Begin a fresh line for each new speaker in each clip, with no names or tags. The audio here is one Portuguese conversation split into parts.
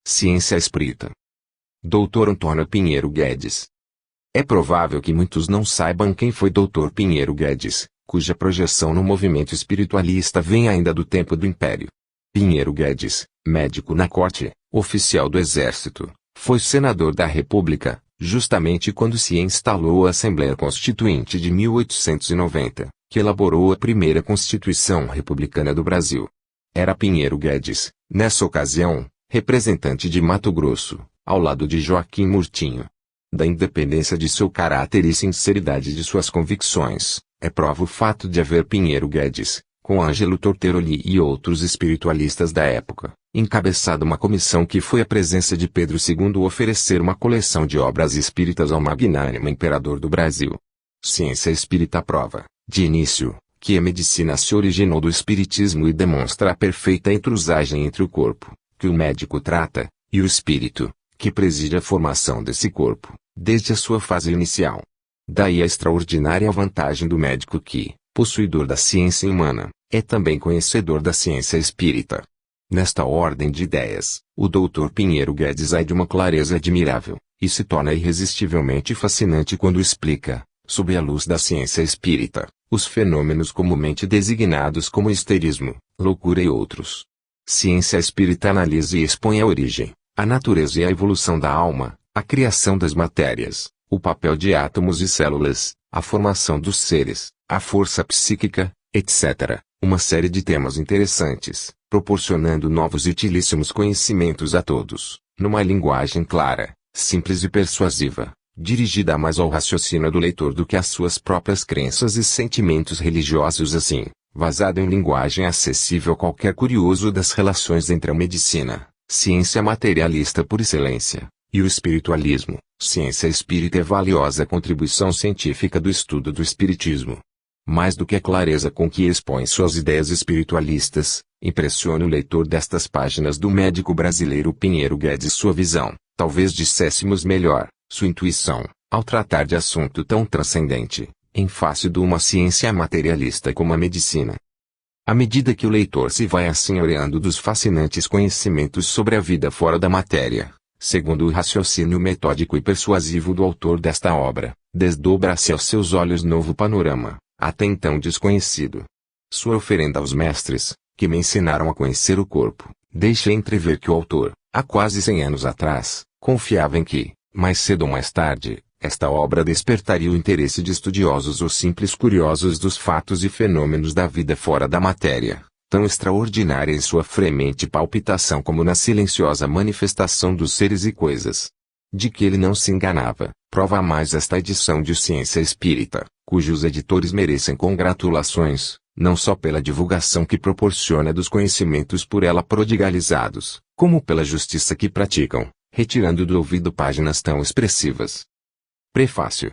Ciência Espírita. Dr. Antônio Pinheiro Guedes. É provável que muitos não saibam quem foi Dr. Pinheiro Guedes, cuja projeção no movimento espiritualista vem ainda do tempo do Império. Pinheiro Guedes, médico na corte, oficial do Exército, foi senador da República, justamente quando se instalou a Assembleia Constituinte de 1890, que elaborou a primeira Constituição Republicana do Brasil. Era Pinheiro Guedes, nessa ocasião, representante de Mato Grosso, ao lado de Joaquim Murtinho. Da independência de seu caráter e sinceridade de suas convicções, é prova o fato de haver Pinheiro Guedes, com Ângelo Torteroli e outros espiritualistas da época, encabeçado uma comissão que foi à presença de Pedro II oferecer uma coleção de obras espíritas ao magnânimo imperador do Brasil. Ciência Espírita prova, de início, que a medicina se originou do espiritismo e demonstra a perfeita entrosagem entre o corpo, que o médico trata, e o espírito, que preside a formação desse corpo, desde a sua fase inicial. Daí a extraordinária vantagem do médico que, possuidor da ciência humana, é também conhecedor da ciência espírita. Nesta ordem de ideias, o Dr. Pinheiro Guedes é de uma clareza admirável, e se torna irresistivelmente fascinante quando explica, sob a luz da ciência espírita, os fenômenos comumente designados como histerismo, loucura e outros. Ciência espírita analisa e expõe a origem, a natureza e a evolução da alma, a criação das matérias, o papel de átomos e células, a formação dos seres, a força psíquica, etc. Uma série de temas interessantes, proporcionando novos e utilíssimos conhecimentos a todos, numa linguagem clara, simples e persuasiva, dirigida mais ao raciocínio do leitor do que às suas próprias crenças e sentimentos religiosos assim, vazado em linguagem acessível a qualquer curioso das relações entre a medicina, ciência materialista por excelência, e o espiritualismo. Ciência espírita é valiosa contribuição científica do estudo do espiritismo. Mais do que a clareza com que expõe suas ideias espiritualistas, impressiona o leitor destas páginas do médico brasileiro Pinheiro Guedes sua visão, talvez disséssemos melhor, sua intuição, ao tratar de assunto tão transcendente, em face de uma ciência materialista como a medicina. À medida que o leitor se vai assenhoreando dos fascinantes conhecimentos sobre a vida fora da matéria, segundo o raciocínio metódico e persuasivo do autor desta obra, desdobra-se aos seus olhos novo panorama, até então desconhecido. Sua oferenda aos mestres, que me ensinaram a conhecer o corpo, deixa entrever que o autor, há quase 100 anos atrás, confiava em que, mais cedo ou mais tarde, esta obra despertaria o interesse de estudiosos ou simples curiosos dos fatos e fenômenos da vida fora da matéria, tão extraordinária em sua fremente palpitação como na silenciosa manifestação dos seres e coisas. De que ele não se enganava, prova mais esta edição de Ciência Espírita, cujos editores merecem congratulações, não só pela divulgação que proporciona dos conhecimentos por ela prodigalizados, como pela justiça que praticam, retirando do ouvido páginas tão expressivas. Prefácio.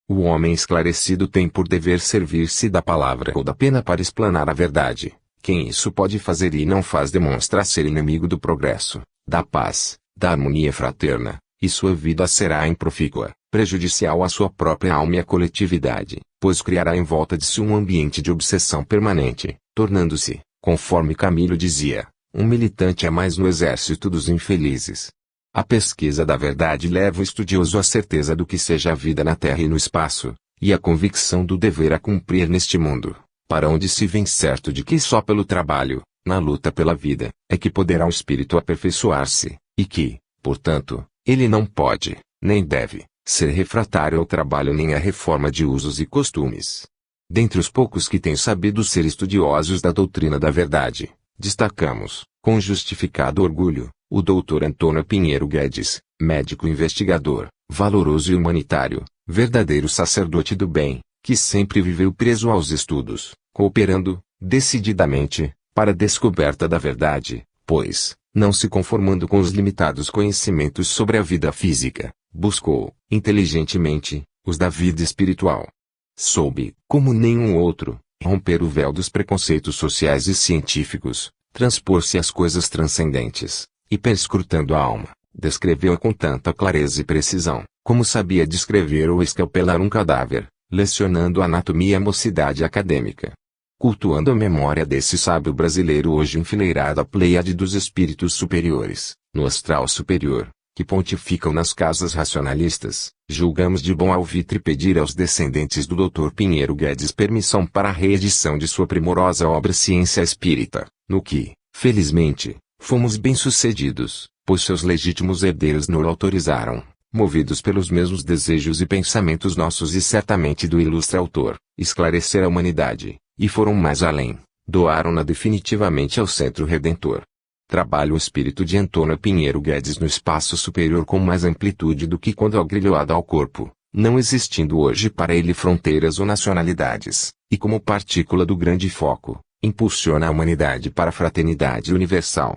O homem esclarecido tem por dever servir-se da palavra ou da pena para explanar a verdade. Quem isso pode fazer e não faz demonstra ser inimigo do progresso, da paz, da harmonia fraterna, e sua vida será improfícua, prejudicial à sua própria alma e à coletividade, pois criará em volta de si um ambiente de obsessão permanente, tornando-se, conforme Camilo dizia, um militante a mais no exército dos infelizes. A pesquisa da verdade leva o estudioso à certeza do que seja a vida na terra e no espaço, e a convicção do dever a cumprir neste mundo, para onde se vem certo de que só pelo trabalho, na luta pela vida, é que poderá o espírito aperfeiçoar-se, e que, portanto, ele não pode, nem deve, ser refratário ao trabalho nem à reforma de usos e costumes. Dentre os poucos que têm sabido ser estudiosos da doutrina da verdade, destacamos, com justificado orgulho, o Dr. Antônio Pinheiro Guedes, médico investigador, valoroso e humanitário, verdadeiro sacerdote do bem, que sempre viveu preso aos estudos, cooperando, decididamente, para a descoberta da verdade, pois, não se conformando com os limitados conhecimentos sobre a vida física, buscou, inteligentemente, os da vida espiritual. Soube, como nenhum outro, romper o véu dos preconceitos sociais e científicos, transpor-se às coisas transcendentes, e perscrutando a alma, descreveu-a com tanta clareza e precisão, como sabia descrever ou escalpelar um cadáver, lecionando anatomia à mocidade acadêmica. cultuando a memória desse sábio brasileiro hoje enfileirado à pleiade dos espíritos superiores, no astral superior, que pontificam nas casas racionalistas, julgamos de bom alvitre pedir aos descendentes do Dr. Pinheiro Guedes permissão para a reedição de sua primorosa obra Ciência Espírita, no que, felizmente, fomos bem-sucedidos, pois seus legítimos herdeiros nos autorizaram, movidos pelos mesmos desejos e pensamentos nossos e certamente do ilustre autor, esclarecer a humanidade, e foram mais além, doaram-na definitivamente ao Centro Redentor. Trabalha o espírito de Antônio Pinheiro Guedes no espaço superior com mais amplitude do que quando agrilhoado ao corpo, não existindo hoje para ele fronteiras ou nacionalidades, e como partícula do grande foco, impulsiona a humanidade para a fraternidade universal.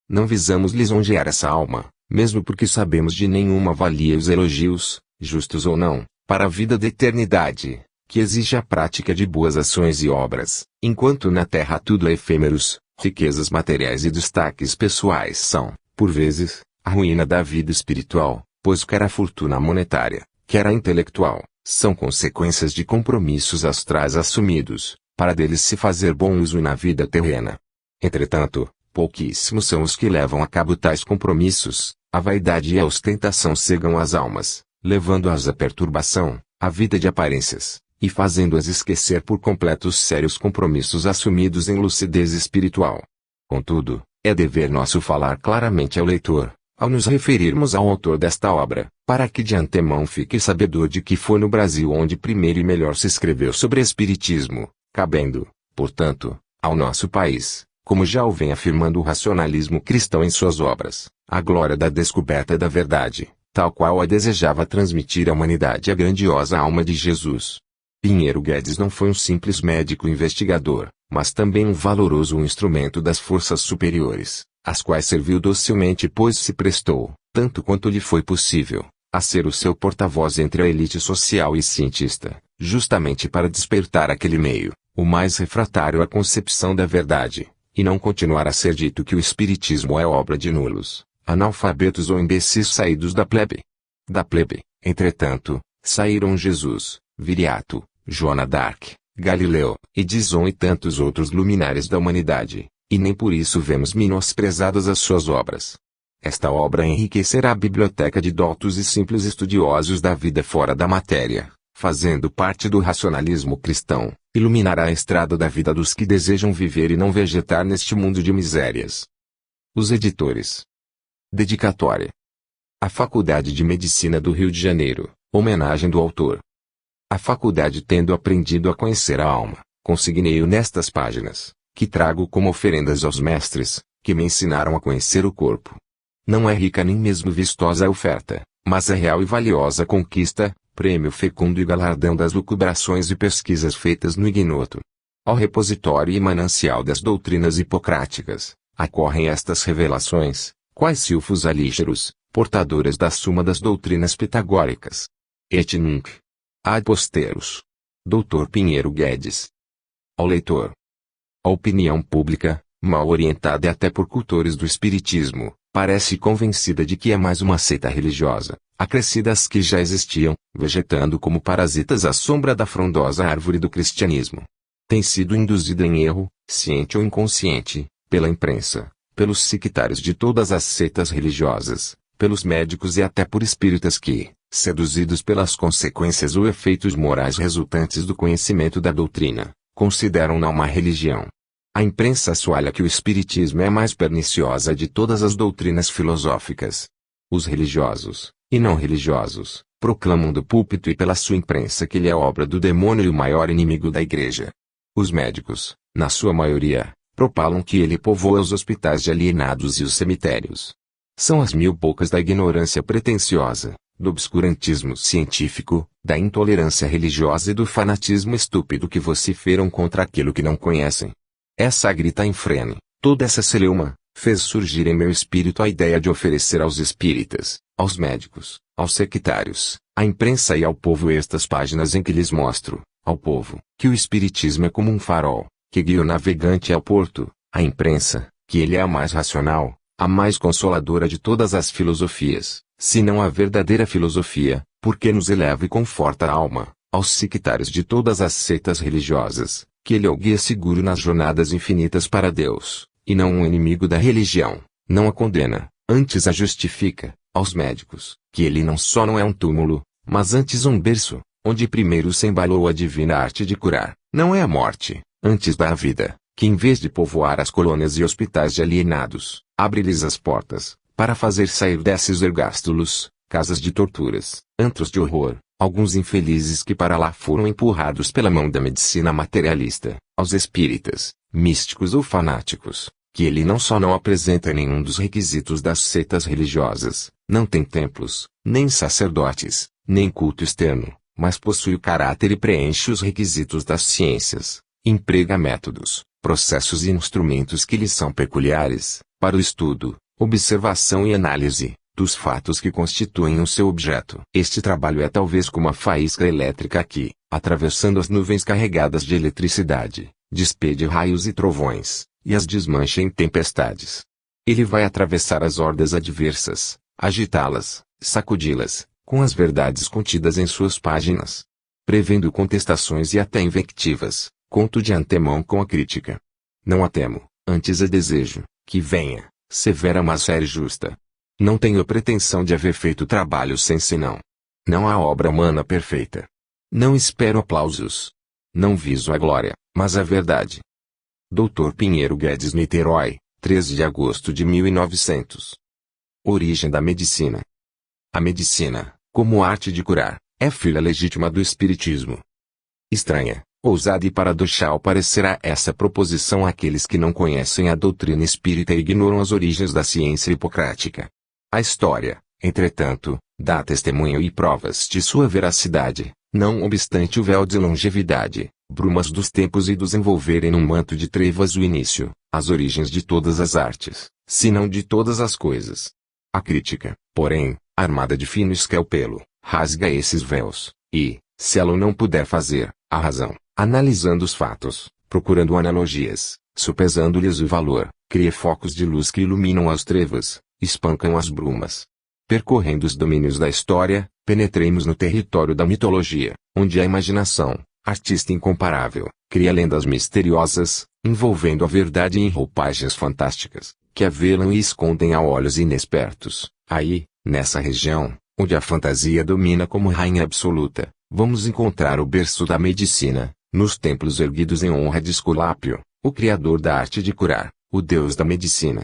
Não visamos lisonjear essa alma, mesmo porque sabemos de nenhuma valia os elogios, justos ou não, para a vida da eternidade, que exige a prática de boas ações e obras, enquanto na terra tudo é efêmeros, riquezas materiais e destaques pessoais são, por vezes, a ruína da vida espiritual, pois quer a fortuna monetária, quer a intelectual, são consequências de compromissos astrais assumidos, para deles se fazer bom uso na vida terrena. Entretanto, pouquíssimos são os que levam a cabo tais compromissos, a vaidade e a ostentação cegam as almas, levando-as à perturbação, à vida de aparências, e fazendo-as esquecer por completo os sérios compromissos assumidos em lucidez espiritual. Contudo, é dever nosso falar claramente ao leitor, ao nos referirmos ao autor desta obra, para que de antemão fique sabedor de que foi no Brasil onde primeiro e melhor se escreveu sobre espiritismo, cabendo, portanto, ao nosso país, como já o vem afirmando o racionalismo cristão em suas obras, a glória da descoberta da verdade, tal qual a desejava transmitir à humanidade a grandiosa alma de Jesus. Pinheiro Guedes não foi um simples médico investigador, mas também um valoroso instrumento das forças superiores, às quais serviu docilmente pois se prestou, tanto quanto lhe foi possível, a ser o seu porta-voz entre a elite social e cientista, justamente para despertar aquele meio, o mais refratário à concepção da verdade, e não continuar a ser dito que o espiritismo é obra de nulos, analfabetos ou imbecis saídos da plebe. Da plebe, entretanto, saíram Jesus, Viriato, Joana d'Arc, Galileu, Edison e tantos outros luminares da humanidade, e nem por isso vemos menosprezadas as suas obras. Esta obra enriquecerá a biblioteca de doutos e simples estudiosos da vida fora da matéria, fazendo parte do racionalismo cristão, iluminará a estrada da vida dos que desejam viver e não vegetar neste mundo de misérias. Os editores. Dedicatória. A Faculdade de Medicina do Rio de Janeiro, homenagem do autor. A faculdade tendo aprendido a conhecer a alma, consignei-o nestas páginas, que trago como oferendas aos mestres, que me ensinaram a conhecer o corpo. Não é rica nem mesmo vistosa a oferta, mas é real e valiosa conquista, prêmio fecundo e galardão das lucubrações e pesquisas feitas no ignoto. Ao repositório e manancial das doutrinas hipocráticas, acorrem estas revelações, quais silfos alígeros, portadoras da suma das doutrinas pitagóricas. Et nunc ad posteros. Dr. Pinheiro Guedes. Ao leitor. A opinião pública, mal orientada até por cultores do espiritismo, parece convencida de que é mais uma seita religiosa, acrescida às que já existiam, vegetando como parasitas à sombra da frondosa árvore do cristianismo. Tem sido induzida em erro, ciente ou inconsciente, pela imprensa, pelos sectários de todas as seitas religiosas, pelos médicos e até por espíritas que, seduzidos pelas consequências ou efeitos morais resultantes do conhecimento da doutrina, consideram-na uma religião. A imprensa assoalha que o espiritismo é a mais perniciosa de todas as doutrinas filosóficas. Os religiosos, e não religiosos, proclamam do púlpito e pela sua imprensa que ele é obra do demônio e o maior inimigo da igreja. Os médicos, na sua maioria, propalam que ele povoa os hospitais de alienados e os cemitérios. São as mil bocas da ignorância pretensiosa, do obscurantismo científico, da intolerância religiosa e do fanatismo estúpido que vociferam contra aquilo que não conhecem. Essa grita infrene, toda essa celeuma, fez surgir em meu espírito a ideia de oferecer aos espíritas, aos médicos, aos sectários, à imprensa e ao povo estas páginas em que lhes mostro, ao povo, que o espiritismo é como um farol, que guia o navegante ao porto, à imprensa, que ele é a mais racional, a mais consoladora de todas as filosofias, se não a verdadeira filosofia, porque nos eleva e conforta a alma, aos sectários de todas as seitas religiosas, que ele é o guia seguro nas jornadas infinitas para Deus, e não um inimigo da religião, não a condena, antes a justifica, aos médicos, que ele não só não é um túmulo, mas antes um berço, onde primeiro se embalou a divina arte de curar, não é a morte, antes da vida, que em vez de povoar as colônias e hospitais de alienados, abre-lhes as portas, para fazer sair desses ergástulos, casas de torturas, antros de horror, alguns infelizes que para lá foram empurrados pela mão da medicina materialista, aos espíritas, místicos ou fanáticos, que ele não só não apresenta nenhum dos requisitos das seitas religiosas, não tem templos, nem sacerdotes, nem culto externo, mas possui o caráter e preenche os requisitos das ciências, emprega métodos, processos e instrumentos que lhe são peculiares, para o estudo, observação e análise dos fatos que constituem o seu objeto. Este trabalho é talvez como a faísca elétrica que, atravessando as nuvens carregadas de eletricidade, despede raios e trovões, e as desmancha em tempestades. Ele vai atravessar as hordas adversas, agitá-las, sacudi-las, com as verdades contidas em suas páginas. Prevendo contestações e até invectivas, conto de antemão com a crítica. Não a temo, antes a desejo, que venha, severa mas séria e justa. Não tenho pretensão de haver feito trabalho sem senão. Não há obra humana perfeita. Não espero aplausos. Não viso a glória, mas a verdade. Dr. Pinheiro Guedes, Niterói, 13 de agosto de 1900. Origem da medicina. A medicina, como arte de curar, é filha legítima do espiritismo. Estranha, ousada e paradoxal parecerá essa proposição àqueles que não conhecem a doutrina espírita e ignoram as origens da ciência hipocrática. A história, entretanto, dá testemunho e provas de sua veracidade, não obstante o véu de longevidade, brumas dos tempos e dos envolverem num manto de trevas o início, as origens de todas as artes, se não de todas as coisas. A crítica, porém, armada de fino escalpelo, rasga esses véus, e, se ela o não puder fazer, a razão, analisando os fatos, procurando analogias, supesando-lhes o valor, cria focos de luz que iluminam as trevas, espancam as brumas. Percorrendo os domínios da história, penetremos no território da mitologia, onde a imaginação, artista incomparável, cria lendas misteriosas, envolvendo a verdade em roupagens fantásticas, que a velam e escondem a olhos inexpertos. Aí, nessa região, onde a fantasia domina como rainha absoluta, vamos encontrar o berço da medicina, nos templos erguidos em honra de Esculápio, o criador da arte de curar, o deus da medicina.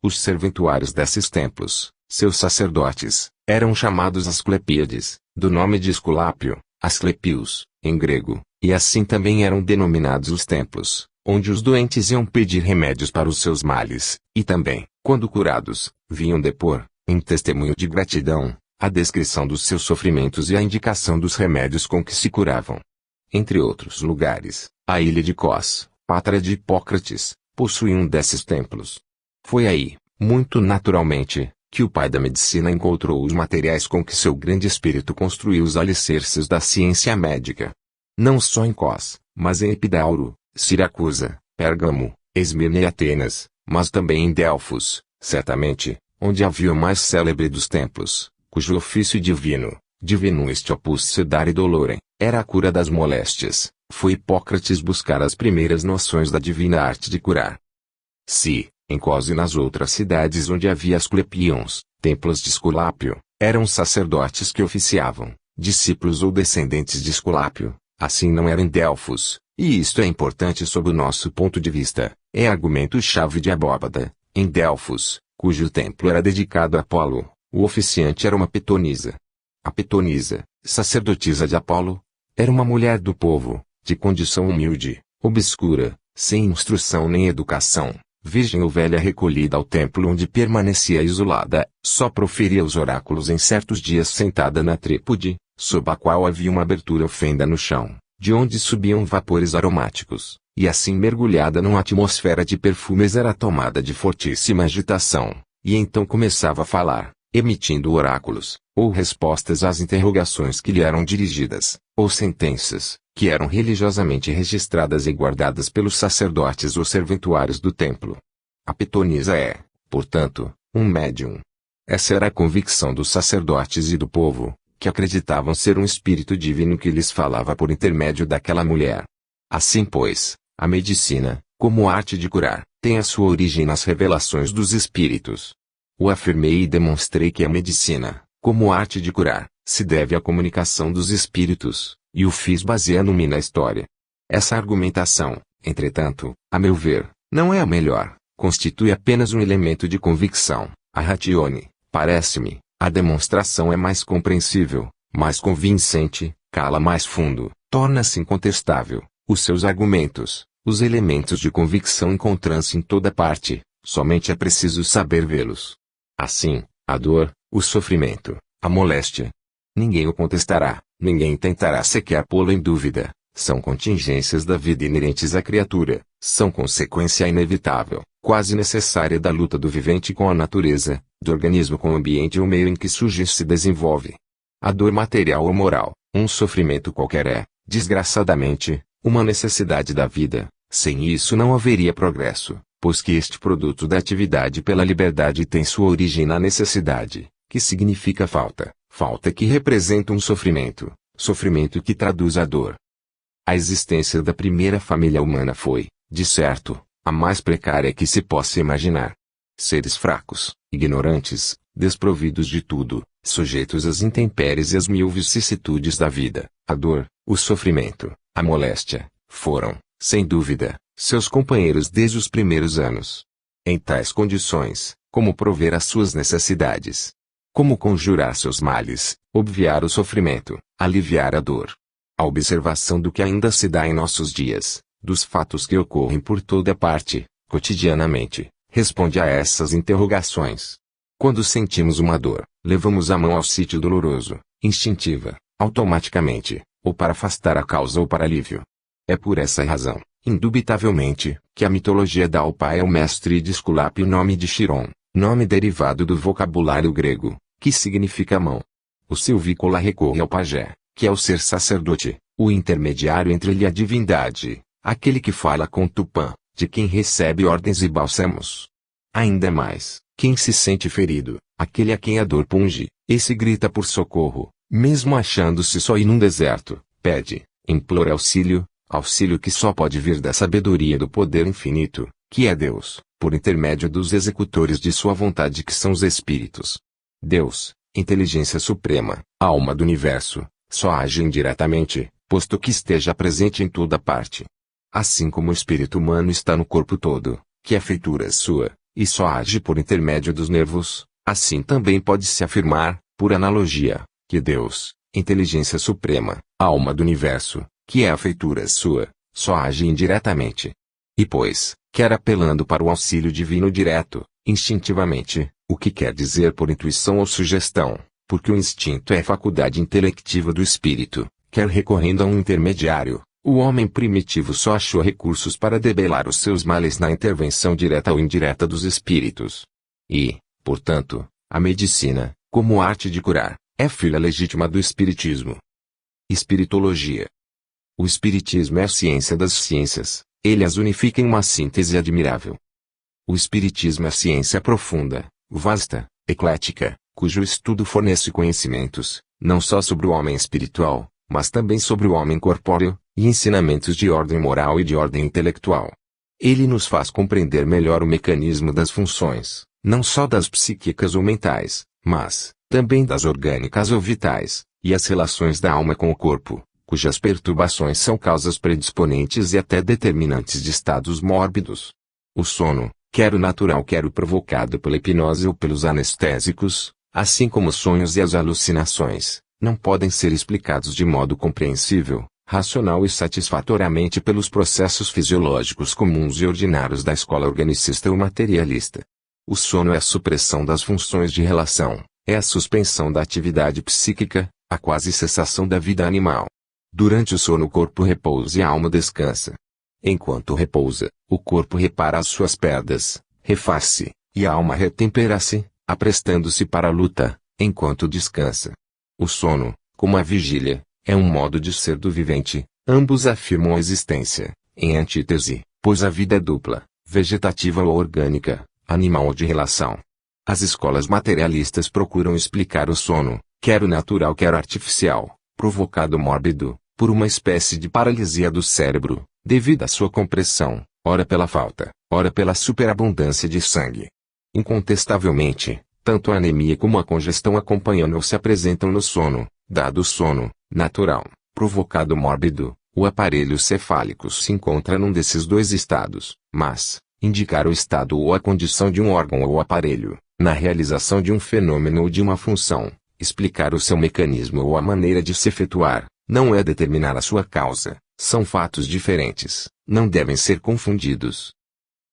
Os serventuários desses templos, seus sacerdotes, eram chamados Asclepíades, do nome de Esculápio, Asclepios, em grego, e assim também eram denominados os templos, onde os doentes iam pedir remédios para os seus males, e também, quando curados, vinham depor, em testemunho de gratidão, a descrição dos seus sofrimentos e a indicação dos remédios com que se curavam. Entre outros lugares, a ilha de Cos, pátria de Hipócrates, possui um desses templos. Foi aí, muito naturalmente, que o pai da medicina encontrou os materiais com que seu grande espírito construiu os alicerces da ciência médica. Não só em Cos, mas em Epidauro, Siracusa, Pérgamo, Esmirna e Atenas, mas também em Delfos, certamente, onde havia o mais célebre dos templos, cujo ofício divino, divinum est opus sedare dolorem, era a cura das moléstias. Foi Hipócrates buscar as primeiras noções da divina arte de curar. Se, em Cos e nas outras cidades onde havia Asclepions, templos de Esculápio, eram sacerdotes que oficiavam, discípulos ou descendentes de Esculápio, assim não era em Delfos, e isto é importante sob o nosso ponto de vista, é argumento-chave de Abóbada. Em Delfos, cujo templo era dedicado a Apolo, o oficiante era uma pitonisa. A pitonisa, sacerdotisa de Apolo, era uma mulher do povo, de condição humilde, obscura, sem instrução nem educação, virgem ou velha recolhida ao templo onde permanecia isolada, só proferia os oráculos em certos dias sentada na trípode, sob a qual havia uma abertura ou fenda no chão, de onde subiam vapores aromáticos, e assim mergulhada numa atmosfera de perfumes era tomada de fortíssima agitação, e então começava a falar, emitindo oráculos, ou respostas às interrogações que lhe eram dirigidas, ou sentenças, que eram religiosamente registradas e guardadas pelos sacerdotes ou serventuários do templo. A pitonisa é, portanto, um médium. Essa era a convicção dos sacerdotes e do povo, que acreditavam ser um espírito divino que lhes falava por intermédio daquela mulher. Assim pois, A medicina, como arte de curar, tem a sua origem nas revelações dos espíritos. O afirmei e demonstrei que a medicina, como arte de curar, se deve à comunicação dos espíritos, e o fiz baseando-me na história. Essa argumentação, entretanto, a meu ver, não é a melhor, constitui apenas um elemento de convicção. A ratione, parece-me, a demonstração é mais compreensível, mais convincente, cala mais fundo, torna-se incontestável. Os seus argumentos, os elementos de convicção encontram-se em toda parte, somente é preciso saber vê-los. Assim, a dor, o sofrimento, a moléstia. Ninguém o contestará, ninguém tentará sequer pô-lo em dúvida. São contingências da vida inerentes à criatura, são consequência inevitável, quase necessária da luta do vivente com a natureza, do organismo com o ambiente e o meio em que surge e se desenvolve. A dor material ou moral, um sofrimento qualquer é, desgraçadamente, uma necessidade da vida. Sem isso não haveria progresso, pois que este produto da atividade pela liberdade tem sua origem na necessidade, que significa falta, falta que representa um sofrimento, sofrimento que traduz a dor. A existência da primeira família humana foi, de certo, a mais precária que se possa imaginar. Seres fracos, ignorantes, desprovidos de tudo, sujeitos às intempéries e às mil vicissitudes da vida, a dor, o sofrimento, a moléstia, foram, sem dúvida, seus companheiros desde os primeiros anos. Em tais condições, como prover às suas necessidades? Como conjurar seus males, obviar o sofrimento, aliviar a dor? A observação do que ainda se dá em nossos dias, dos fatos que ocorrem por toda parte, cotidianamente, responde a essas interrogações. Quando sentimos uma dor, levamos a mão ao sítio doloroso, instintiva, automaticamente, ou para afastar a causa ou para alívio. É por essa razão, indubitavelmente, que a mitologia dá ao pai ao mestre de Esculápio o nome de Chiron, nome derivado do vocabulário grego, que significa mão. O silvícola recorre ao pajé, que é o ser sacerdote, o intermediário entre ele e a divindade, aquele que fala com Tupã, de quem recebe ordens e bálsamos. Ainda mais, quem se sente ferido, aquele a quem a dor punge, esse grita por socorro, mesmo achando-se só e num deserto, pede, implora auxílio, auxílio que só pode vir da sabedoria do poder infinito, que é Deus, por intermédio dos executores de sua vontade que são os espíritos. Deus, inteligência suprema, alma do universo, só age indiretamente, posto que esteja presente em toda parte. Assim como o espírito humano está no corpo todo, que é feitura sua, e só age por intermédio dos nervos, assim também pode-se afirmar, por analogia, que Deus, inteligência suprema, alma do universo, que é a feitura sua, só age indiretamente. E pois, quer apelando para o auxílio divino direto, instintivamente, o que quer dizer por intuição ou sugestão, porque o instinto é faculdade intelectiva do espírito, quer recorrendo a um intermediário, o homem primitivo só achou recursos para debelar os seus males na intervenção direta ou indireta dos espíritos. E, portanto, a medicina, como arte de curar, é filha legítima do espiritismo. Espiritologia. O espiritismo é a ciência das ciências, ele as unifica em uma síntese admirável. O espiritismo é a ciência profunda, vasta, eclética, cujo estudo fornece conhecimentos, não só sobre o homem espiritual, mas também sobre o homem corpóreo, e ensinamentos de ordem moral e de ordem intelectual. Ele nos faz compreender melhor o mecanismo das funções, não só das psíquicas ou mentais, mas, também das orgânicas ou vitais, e as relações da alma com o corpo, cujas perturbações são causas predisponentes e até determinantes de estados mórbidos. O sono, quer o natural quer o provocado pela hipnose ou pelos anestésicos, assim como os sonhos e as alucinações, não podem ser explicados de modo compreensível, racional e satisfatoriamente pelos processos fisiológicos comuns e ordinários da escola organicista ou materialista. O sono é a supressão das funções de relação, é a suspensão da atividade psíquica, a quase cessação da vida animal. Durante o sono o corpo repousa e a alma descansa. Enquanto repousa, o corpo repara as suas perdas, refaz-se, e a alma retempera-se, aprestando-se para a luta, enquanto descansa. O sono, como a vigília, é um modo de ser do vivente, ambos afirmam a existência, em antítese, pois a vida é dupla, vegetativa ou orgânica, animal ou de relação. As escolas materialistas procuram explicar o sono, quer o natural quer o artificial, provocado mórbido, por uma espécie de paralisia do cérebro, devido à sua compressão, ora pela falta, ora pela superabundância de sangue. Incontestavelmente, tanto a anemia como a congestão acompanham ou se apresentam no sono, dado o sono natural, provocado mórbido. O aparelho cefálico se encontra num desses dois estados, mas indicar o estado ou a condição de um órgão ou aparelho, na realização de um fenômeno ou de uma função, explicar o seu mecanismo ou a maneira de se efetuar, não é determinar a sua causa, são fatos diferentes, não devem ser confundidos.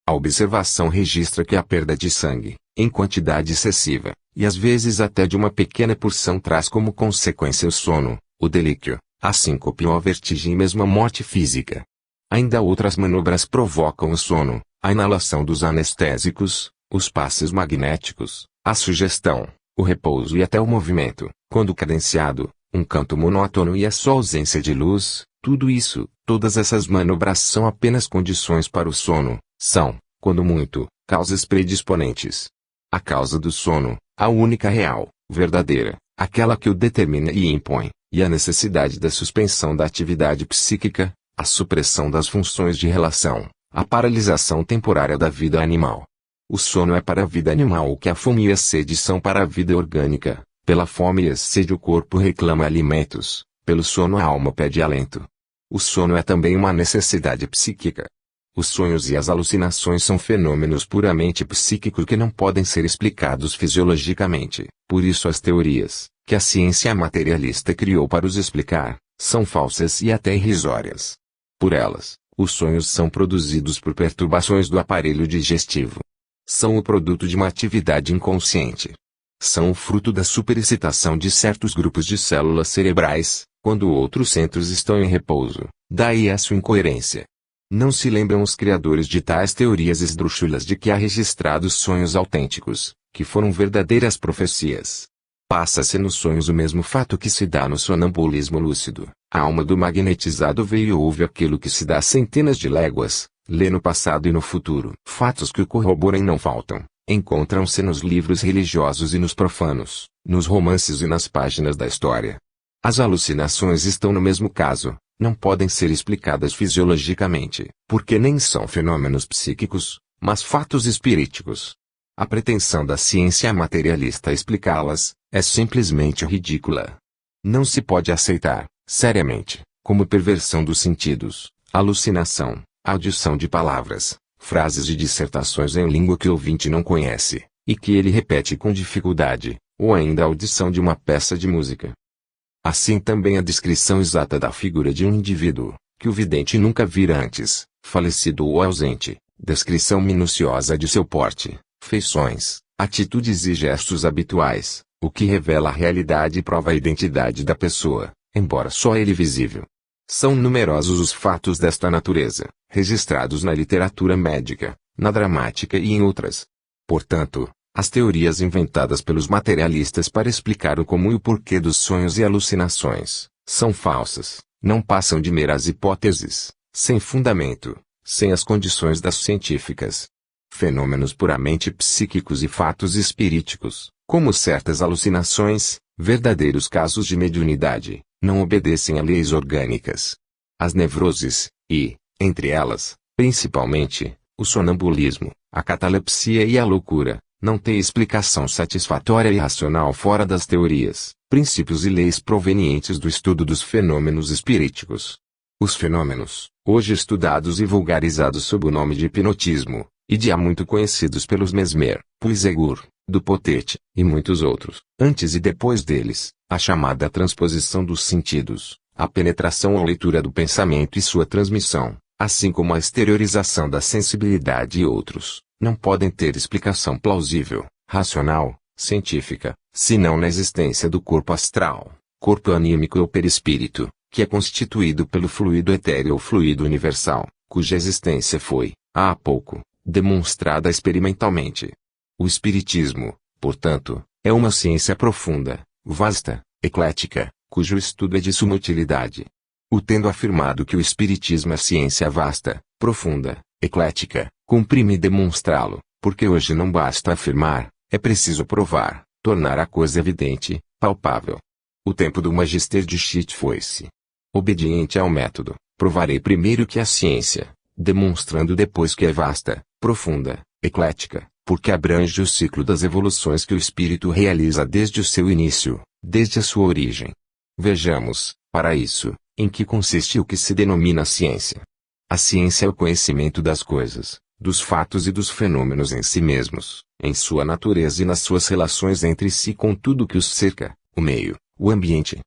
A observação registra que a perda de sangue, em quantidade excessiva, e às vezes até de uma pequena porção traz como consequência o sono, o delíquio, a síncope ou a vertigem e mesmo a morte física. Ainda outras manobras provocam o sono, a inalação dos anestésicos, os passes magnéticos, a sugestão, o repouso e até o movimento, quando cadenciado, um canto monótono e a só ausência de luz, tudo isso, todas essas manobras são apenas condições para o sono, são, quando muito, causas predisponentes. A causa do sono, a única real, verdadeira, aquela que o determina e impõe, e a necessidade da suspensão da atividade psíquica, a supressão das funções de relação, a paralisação temporária da vida animal. O sono é para a vida animal o que a fome e a sede são para a vida orgânica. Pela fome e a sede o corpo reclama alimentos, pelo sono a alma pede alento. O sono é também uma necessidade psíquica. Os sonhos e as alucinações são fenômenos puramente psíquicos que não podem ser explicados fisiologicamente. Por isso as teorias, que a ciência materialista criou para os explicar, são falsas e até irrisórias. Por elas, os sonhos são produzidos por perturbações do aparelho digestivo. São o produto de uma atividade inconsciente. São o fruto da superexcitação de certos grupos de células cerebrais, quando outros centros estão em repouso, daí a sua incoerência. Não se lembram os criadores de tais teorias esdrúxulas de que há registrados sonhos autênticos, que foram verdadeiras profecias. Passa-se nos sonhos o mesmo fato que se dá no sonambulismo lúcido. A alma do magnetizado vê e ouve aquilo que se dá a centenas de léguas, lê no passado e no futuro. Fatos que o corroboram não faltam. Encontram-se nos livros religiosos e nos profanos, nos romances e nas páginas da história. As alucinações estão no mesmo caso, não podem ser explicadas fisiologicamente, porque nem são fenômenos psíquicos, mas fatos espiríticos. A pretensão da ciência materialista a explicá-las, é simplesmente ridícula. Não se pode aceitar, seriamente, como perversão dos sentidos, alucinação, audição de palavras, frases e dissertações em língua que o ouvinte não conhece, e que ele repete com dificuldade, ou ainda a audição de uma peça de música. Assim também a descrição exata da figura de um indivíduo, que o vidente nunca vira antes, falecido ou ausente, descrição minuciosa de seu porte, feições, atitudes e gestos habituais, o que revela a realidade e prova a identidade da pessoa, embora só ele visível. São numerosos os fatos desta natureza, registrados na literatura médica, na dramática e em outras. Portanto, as teorias inventadas pelos materialistas para explicar o como e o porquê dos sonhos e alucinações, são falsas, não passam de meras hipóteses, sem fundamento, sem as condições das científicas. Fenômenos puramente psíquicos e fatos espiríticos, como certas alucinações, verdadeiros casos de mediunidade, não obedecem a leis orgânicas. As nevroses, e, entre elas, principalmente, o sonambulismo, a catalepsia e a loucura, não têm explicação satisfatória e racional fora das teorias, princípios e leis provenientes do estudo dos fenômenos espiríticos. Os fenômenos, hoje estudados e vulgarizados sob o nome de hipnotismo, e de há muito conhecidos pelos Mesmer, Puisegur, Dupotet, e muitos outros, antes e depois deles, a chamada transposição dos sentidos, a penetração ou leitura do pensamento e sua transmissão, assim como a exteriorização da sensibilidade e outros, não podem ter explicação plausível, racional, científica, senão na existência do corpo astral, corpo anímico ou perispírito, que é constituído pelo fluido etéreo ou fluido universal, cuja existência foi, há pouco, demonstrada experimentalmente. O espiritismo, portanto, é uma ciência profunda, vasta, eclética, cujo estudo é de suma utilidade. Tendo afirmado que o espiritismo é ciência vasta, profunda, eclética, cumpre-me demonstrá-lo, porque hoje não basta afirmar, é preciso provar, tornar a coisa evidente, palpável. O tempo do magister de Schmitt foi-se. Obediente ao método, Provarei primeiro que a ciência, demonstrando depois que é vasta, profunda, eclética, porque abrange o ciclo das evoluções que o espírito realiza desde o seu início, desde a sua origem. Vejamos, para isso, em que consiste o que se denomina ciência. A ciência é o conhecimento das coisas, dos fatos e dos fenômenos em si mesmos, em sua natureza e nas suas relações entre si com tudo que os cerca, o meio, o ambiente.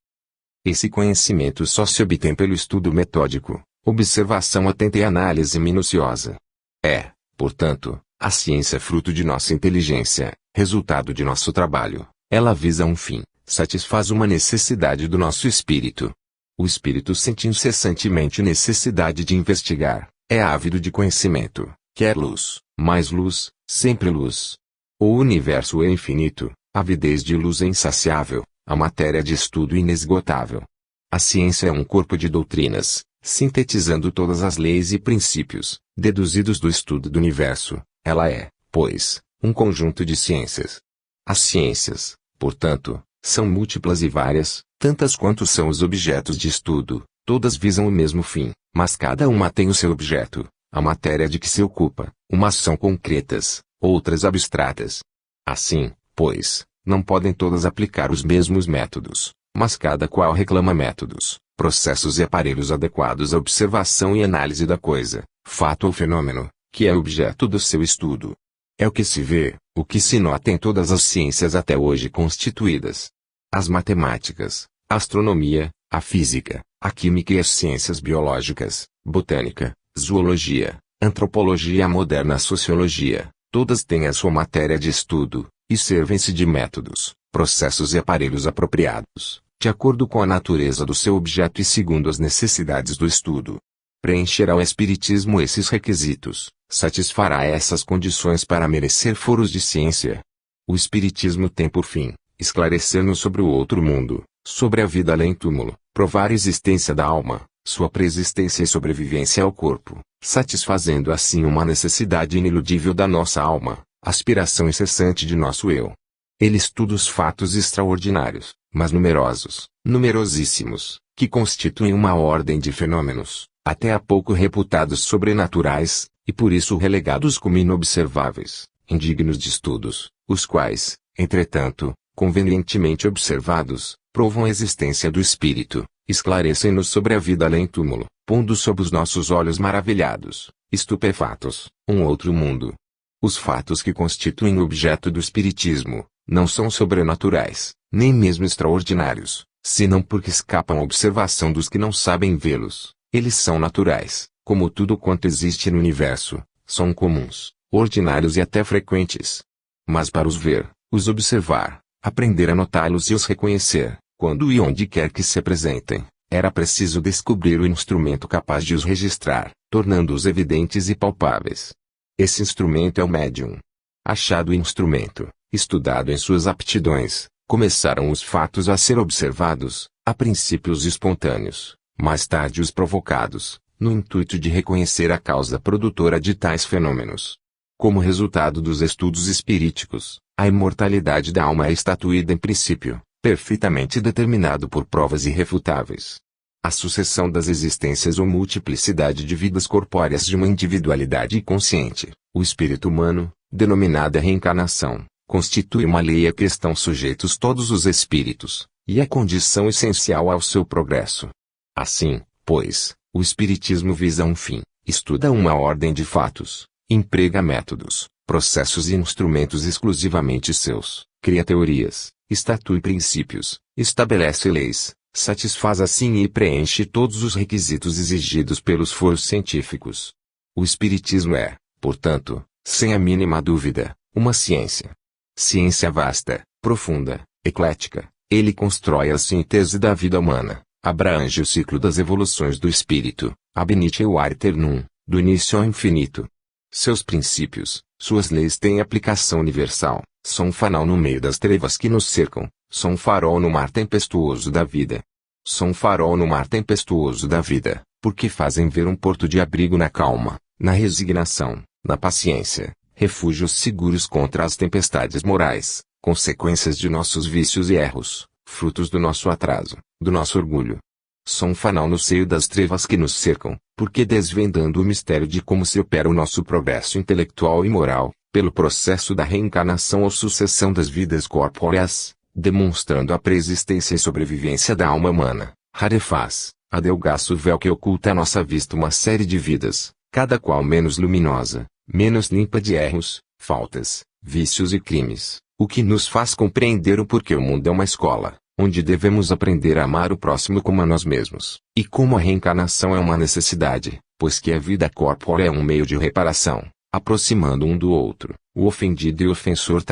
Esse conhecimento só se obtém pelo estudo metódico, observação atenta e análise minuciosa. É, portanto, a ciência fruto de nossa inteligência, resultado de nosso trabalho. Ela visa um fim, satisfaz uma necessidade do nosso espírito. O espírito sente incessantemente necessidade de investigar, é ávido de conhecimento, quer luz, mais luz, sempre luz. O universo é infinito, a avidez de luz é insaciável, a matéria de estudo inesgotável. A ciência é um corpo de doutrinas, sintetizando todas as leis e princípios, deduzidos do estudo do universo. Ela é, pois, um conjunto de ciências. As ciências, portanto, são múltiplas e várias, tantas quanto são os objetos de estudo, todas visam o mesmo fim, mas cada uma tem o seu objeto, a matéria de que se ocupa, umas são concretas, outras abstratas. Assim, pois, não podem todas aplicar os mesmos métodos, mas cada qual reclama métodos, processos e aparelhos adequados à observação e análise da coisa, fato ou fenômeno, que é objeto do seu estudo. É o que se vê, o que se nota em todas as ciências até hoje constituídas. As matemáticas, a astronomia, a física, a química e as ciências biológicas, botânica, zoologia, antropologia e a moderna sociologia, todas têm a sua matéria de estudo, e servem-se de métodos, processos e aparelhos apropriados, de acordo com a natureza do seu objeto e segundo as necessidades do estudo. Preencherá o espiritismo esses requisitos, satisfará essas condições para merecer foros de ciência. O espiritismo tem por fim, esclarecer-nos sobre o outro mundo, sobre a vida além túmulo, provar a existência da alma, sua preexistência e sobrevivência ao corpo, satisfazendo assim uma necessidade iniludível da nossa alma, aspiração incessante de nosso eu. Ele estuda os fatos extraordinários, mas numerosos, numerosíssimos, que constituem uma ordem de fenômenos, até há pouco reputados sobrenaturais, e por isso relegados como inobserváveis, indignos de estudos, os quais, entretanto, convenientemente observados, provam a existência do espírito, esclarecem-nos sobre a vida além túmulo, pondo sob os nossos olhos maravilhados, estupefatos, um outro mundo. Os fatos que constituem o objeto do espiritismo, não são sobrenaturais, nem mesmo extraordinários, senão porque escapam à observação dos que não sabem vê-los. Eles são naturais, como tudo quanto existe no universo, são comuns, ordinários e até frequentes. Mas para os ver, os observar, aprender a notá-los e os reconhecer, quando e onde quer que se apresentem, era preciso descobrir o instrumento capaz de os registrar, tornando-os evidentes e palpáveis. Esse instrumento é o médium. Achado o instrumento, estudado em suas aptidões, começaram os fatos a ser observados, a princípio os espontâneos, mais tarde os provocados, no intuito de reconhecer a causa produtora de tais fenômenos. Como resultado dos estudos espiríticos, a imortalidade da alma é estatuída em princípio, perfeitamente determinado por provas irrefutáveis. A sucessão das existências ou multiplicidade de vidas corpóreas de uma individualidade consciente, o espírito humano, denominada reencarnação, constitui uma lei a que estão sujeitos todos os espíritos, e é condição essencial ao seu progresso. Assim, pois, o espiritismo visa um fim, estuda uma ordem de fatos, emprega métodos, processos e instrumentos exclusivamente seus, cria teorias, estatui princípios, estabelece leis, satisfaz assim e preenche todos os requisitos exigidos pelos foros científicos. O espiritismo é, portanto, sem a mínima dúvida, uma ciência. Ciência vasta, profunda, eclética, ele constrói a síntese da vida humana. Abrange o ciclo das evoluções do espírito, ab initio aeternum, do início ao infinito. Seus princípios, suas leis têm aplicação universal, são um fanal no meio das trevas que nos cercam, são um farol no mar tempestuoso da vida. São um farol no mar tempestuoso da vida, porque fazem ver um porto de abrigo na calma, na resignação, na paciência, refúgios seguros contra as tempestades morais, consequências de nossos vícios e erros, frutos do nosso atraso, do nosso orgulho. Sou um fanal no seio das trevas que nos cercam, porque desvendando o mistério de como se opera o nosso progresso intelectual e moral, pelo processo da reencarnação ou sucessão das vidas corpóreas, demonstrando a preexistência e sobrevivência da alma humana, rarefaz, adelgaça o véu que oculta à nossa vista uma série de vidas, cada qual menos luminosa, menos limpa de erros, faltas, vícios e crimes, o que nos faz compreender o porquê o mundo é uma escola, onde devemos aprender a amar o próximo como a nós mesmos, e como a reencarnação é uma necessidade, pois que a vida corpórea é um meio de reparação, aproximando um do outro, o ofendido e o ofensor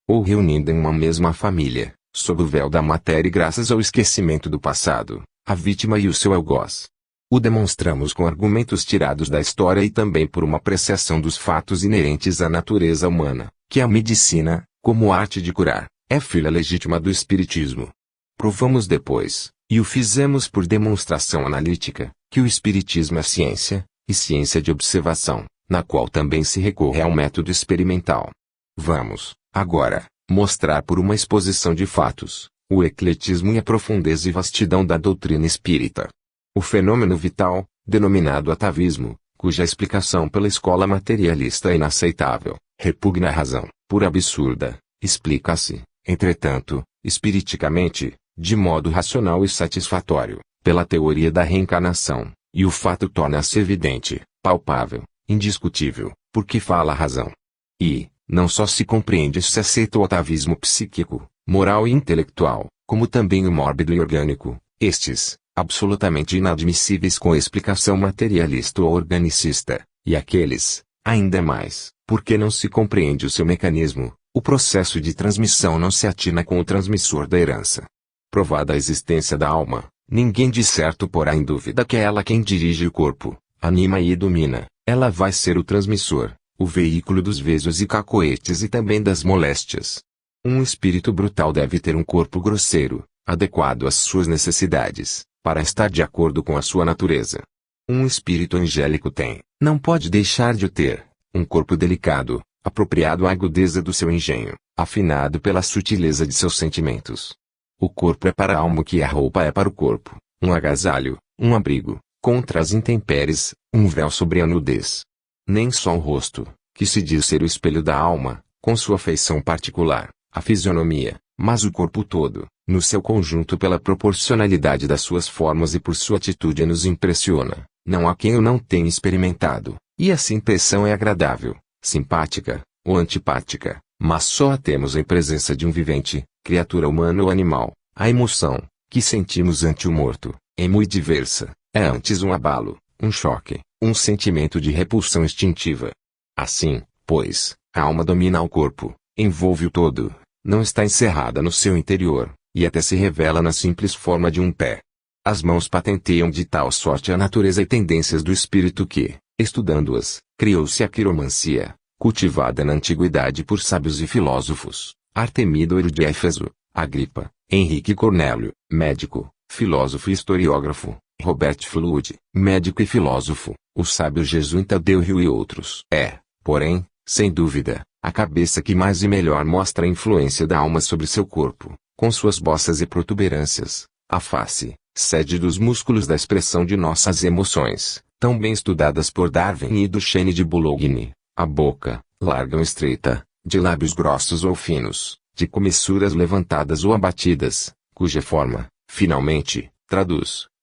ou reunindo em uma mesma família, sob o véu da matéria e graças ao esquecimento do passado, a vítima e o seu algoz. O demonstramos com argumentos tirados da história e também por uma apreciação dos fatos inerentes à natureza humana, que a medicina, como arte de curar, é filha legítima do espiritismo. Provamos depois, e o fizemos por demonstração analítica, que o espiritismo é ciência, e ciência de observação, na qual também se recorre ao método experimental. Vamos, agora, mostrar por uma exposição de fatos, o ecletismo e a profundeza e vastidão da doutrina espírita. O fenômeno vital, denominado atavismo, cuja explicação pela escola materialista é inaceitável, repugna a razão, por absurda, explica-se, entretanto, espiriticamente, de modo racional e satisfatório, pela teoria da reencarnação, e o fato torna-se evidente, palpável, indiscutível, porque fala a razão. E, não só se compreende se aceita o atavismo psíquico, moral e intelectual, como também o mórbido e orgânico, estes, absolutamente inadmissíveis com a explicação materialista ou organicista, e aqueles, ainda mais, porque não se compreende o seu mecanismo, o processo de transmissão não se atina com o transmissor da herança. Provada a existência da alma, ninguém de certo porá em dúvida que é ela quem dirige o corpo, anima e domina, ela vai ser o transmissor, o veículo dos vezos e cacoetes e também das moléstias. Um espírito brutal deve ter um corpo grosseiro, adequado às suas necessidades, para estar de acordo com a sua natureza. Um espírito angélico tem, não pode deixar de ter, um corpo delicado, apropriado à agudeza do seu engenho, afinado pela sutileza de seus sentimentos. O corpo é para a alma o que a roupa é para o corpo, um agasalho, um abrigo, contra as intempéries, um véu sobre a nudez. Nem só o rosto, que se diz ser o espelho da alma, com sua feição particular, a fisionomia, mas o corpo todo, no seu conjunto pela proporcionalidade das suas formas e por sua atitude nos impressiona, não há quem o não tenha experimentado, e essa impressão é agradável, simpática, ou antipática, mas só a temos em presença de um vivente, criatura humana ou animal. A emoção, que sentimos ante o morto, é muito diversa, é antes um abalo, um choque, um sentimento de repulsão instintiva. Assim, pois, a alma domina o corpo, envolve o todo, não está encerrada no seu interior, e até se revela na simples forma de um pé. As mãos patenteiam de tal sorte a natureza e tendências do espírito que, estudando-as, criou-se a quiromancia, cultivada na antiguidade por sábios e filósofos, Artemídoro de Éfeso, Agripa, Henrique Cornélio, médico, filósofo e historiógrafo, Robert Fludd, médico e filósofo, o sábio jesuíta Delrio e outros. É, porém, sem dúvida, a cabeça que mais e melhor mostra a influência da alma sobre seu corpo, com suas bossas e protuberâncias, a face, sede dos músculos da expressão de nossas emoções, tão bem estudadas por Darwin e Duchenne de Boulogne, a boca, larga ou estreita, de lábios grossos ou finos, de comissuras levantadas ou abatidas, cuja forma, finalmente,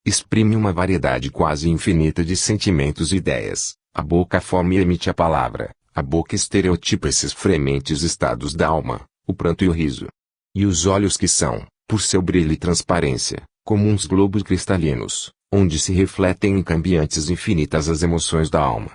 exprime uma variedade quase infinita de sentimentos e ideias. A boca forma e emite a palavra, a boca estereotipa esses frementes estados da alma, o pranto e o riso. E os olhos que são, por seu brilho e transparência, como uns globos cristalinos, onde se refletem em cambiantes infinitas as emoções da alma.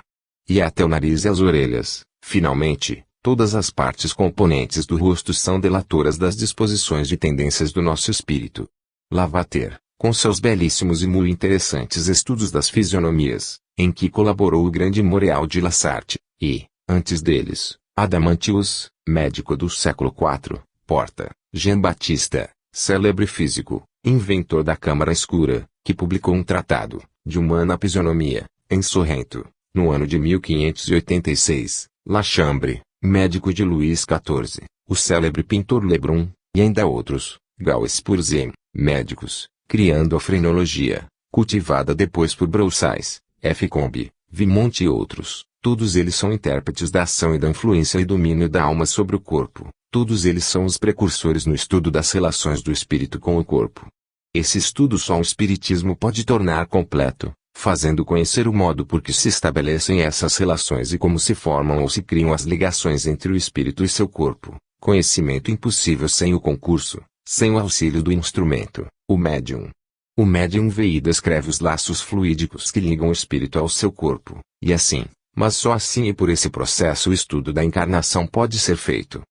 E até o nariz e as orelhas, finalmente, todas as partes componentes do rosto são delatoras das disposições e tendências do nosso espírito. Lavater, com seus belíssimos e muito interessantes estudos das fisionomias, em que colaborou o grande Moreal de Lasarte, e, antes deles, Adamantius, médico do século IV, Porta, Jean Baptista, célebre físico, inventor da câmara escura, que publicou um tratado, de humana fisionomia, em Sorrento, no ano de 1586, Lachambre, médico de Luís XIV, o célebre pintor Lebrun, e ainda outros, Gauss Purzen, médicos, criando a frenologia, cultivada depois por Broussais, F. Combe, Vimont e outros. Todos eles são intérpretes da ação e da influência e domínio da alma sobre o corpo. Todos eles são os precursores no estudo das relações do espírito com o corpo. Esse estudo só o espiritismo pode tornar completo, fazendo conhecer o modo por que se estabelecem essas relações e como se formam ou se criam as ligações entre o espírito e seu corpo. Conhecimento impossível sem o concurso, sem o auxílio do instrumento, o médium. O médium vê e descreve os laços fluídicos que ligam o espírito ao seu corpo, e assim, mas só assim e por esse processo o estudo da encarnação pode ser feito.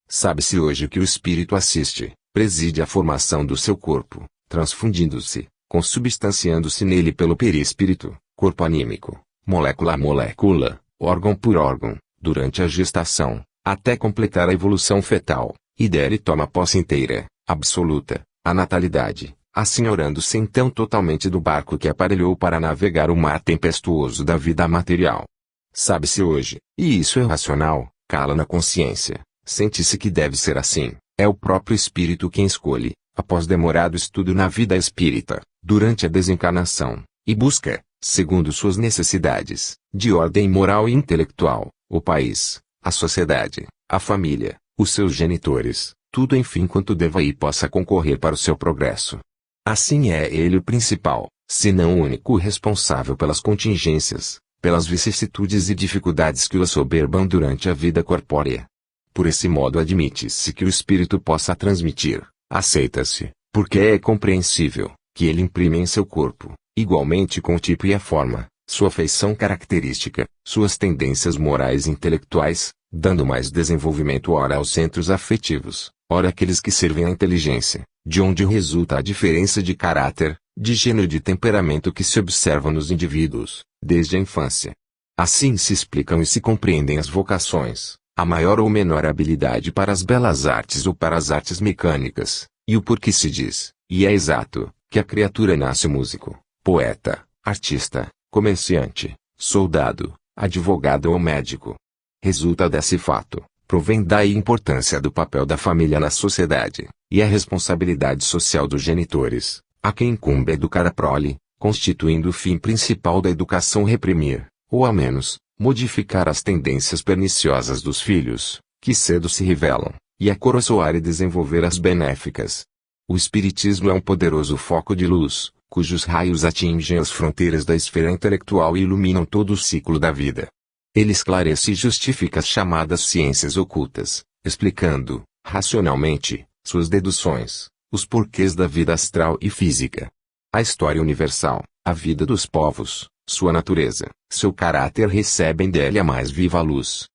Sabe-se hoje que o espírito assiste, preside a formação do seu corpo, transfundindo-se, consubstanciando-se nele pelo perispírito, corpo anímico, molécula a molécula, órgão por órgão, durante a gestação, até completar a evolução fetal, e dele toma posse inteira, absoluta, a natalidade, assenhorando-se então totalmente do barco que aparelhou para navegar o mar tempestuoso da vida material. Sabe-se hoje, e isso é racional, cala na consciência, sente-se que deve ser assim, é o próprio espírito quem escolhe, após demorado estudo na vida espírita, durante a desencarnação, e busca, segundo suas necessidades, de ordem moral e intelectual, o país, a sociedade, a família, os seus genitores, tudo enfim quanto deva e possa concorrer para o seu progresso. Assim é ele o principal, se não o único responsável pelas contingências, pelas vicissitudes e dificuldades que o assoberbam durante a vida corpórea. Por esse modo admite-se que o espírito possa transmitir, aceita-se, porque é compreensível, que ele imprime em seu corpo, igualmente com o tipo e a forma, sua feição característica, suas tendências morais e intelectuais, dando mais desenvolvimento ora aos centros afetivos, ora àqueles que servem à inteligência, de onde resulta a diferença de caráter, de gênero e de temperamento que se observa nos indivíduos, desde a infância. Assim se explicam e se compreendem as vocações, a maior ou menor habilidade para as belas artes ou para as artes mecânicas, e o porquê se diz, e é exato, que a criatura nasce músico, poeta, artista, comerciante, soldado, advogado ou médico. Resulta desse fato, provém daí a importância do papel da família na sociedade, e a responsabilidade social dos genitores, a quem incumbe educar a prole, constituindo o fim principal da educação reprimir, ou ao menos, modificar as tendências perniciosas dos filhos, que cedo se revelam, e a coroçoar e desenvolver as benéficas. O espiritismo é um poderoso foco de luz, cujos raios atingem as fronteiras da esfera intelectual e iluminam todo o ciclo da vida. Ele esclarece e justifica as chamadas ciências ocultas, explicando, racionalmente, suas deduções, os porquês da vida astral e física. A história universal, a vida dos povos, sua natureza, seu caráter recebem dele a mais viva luz.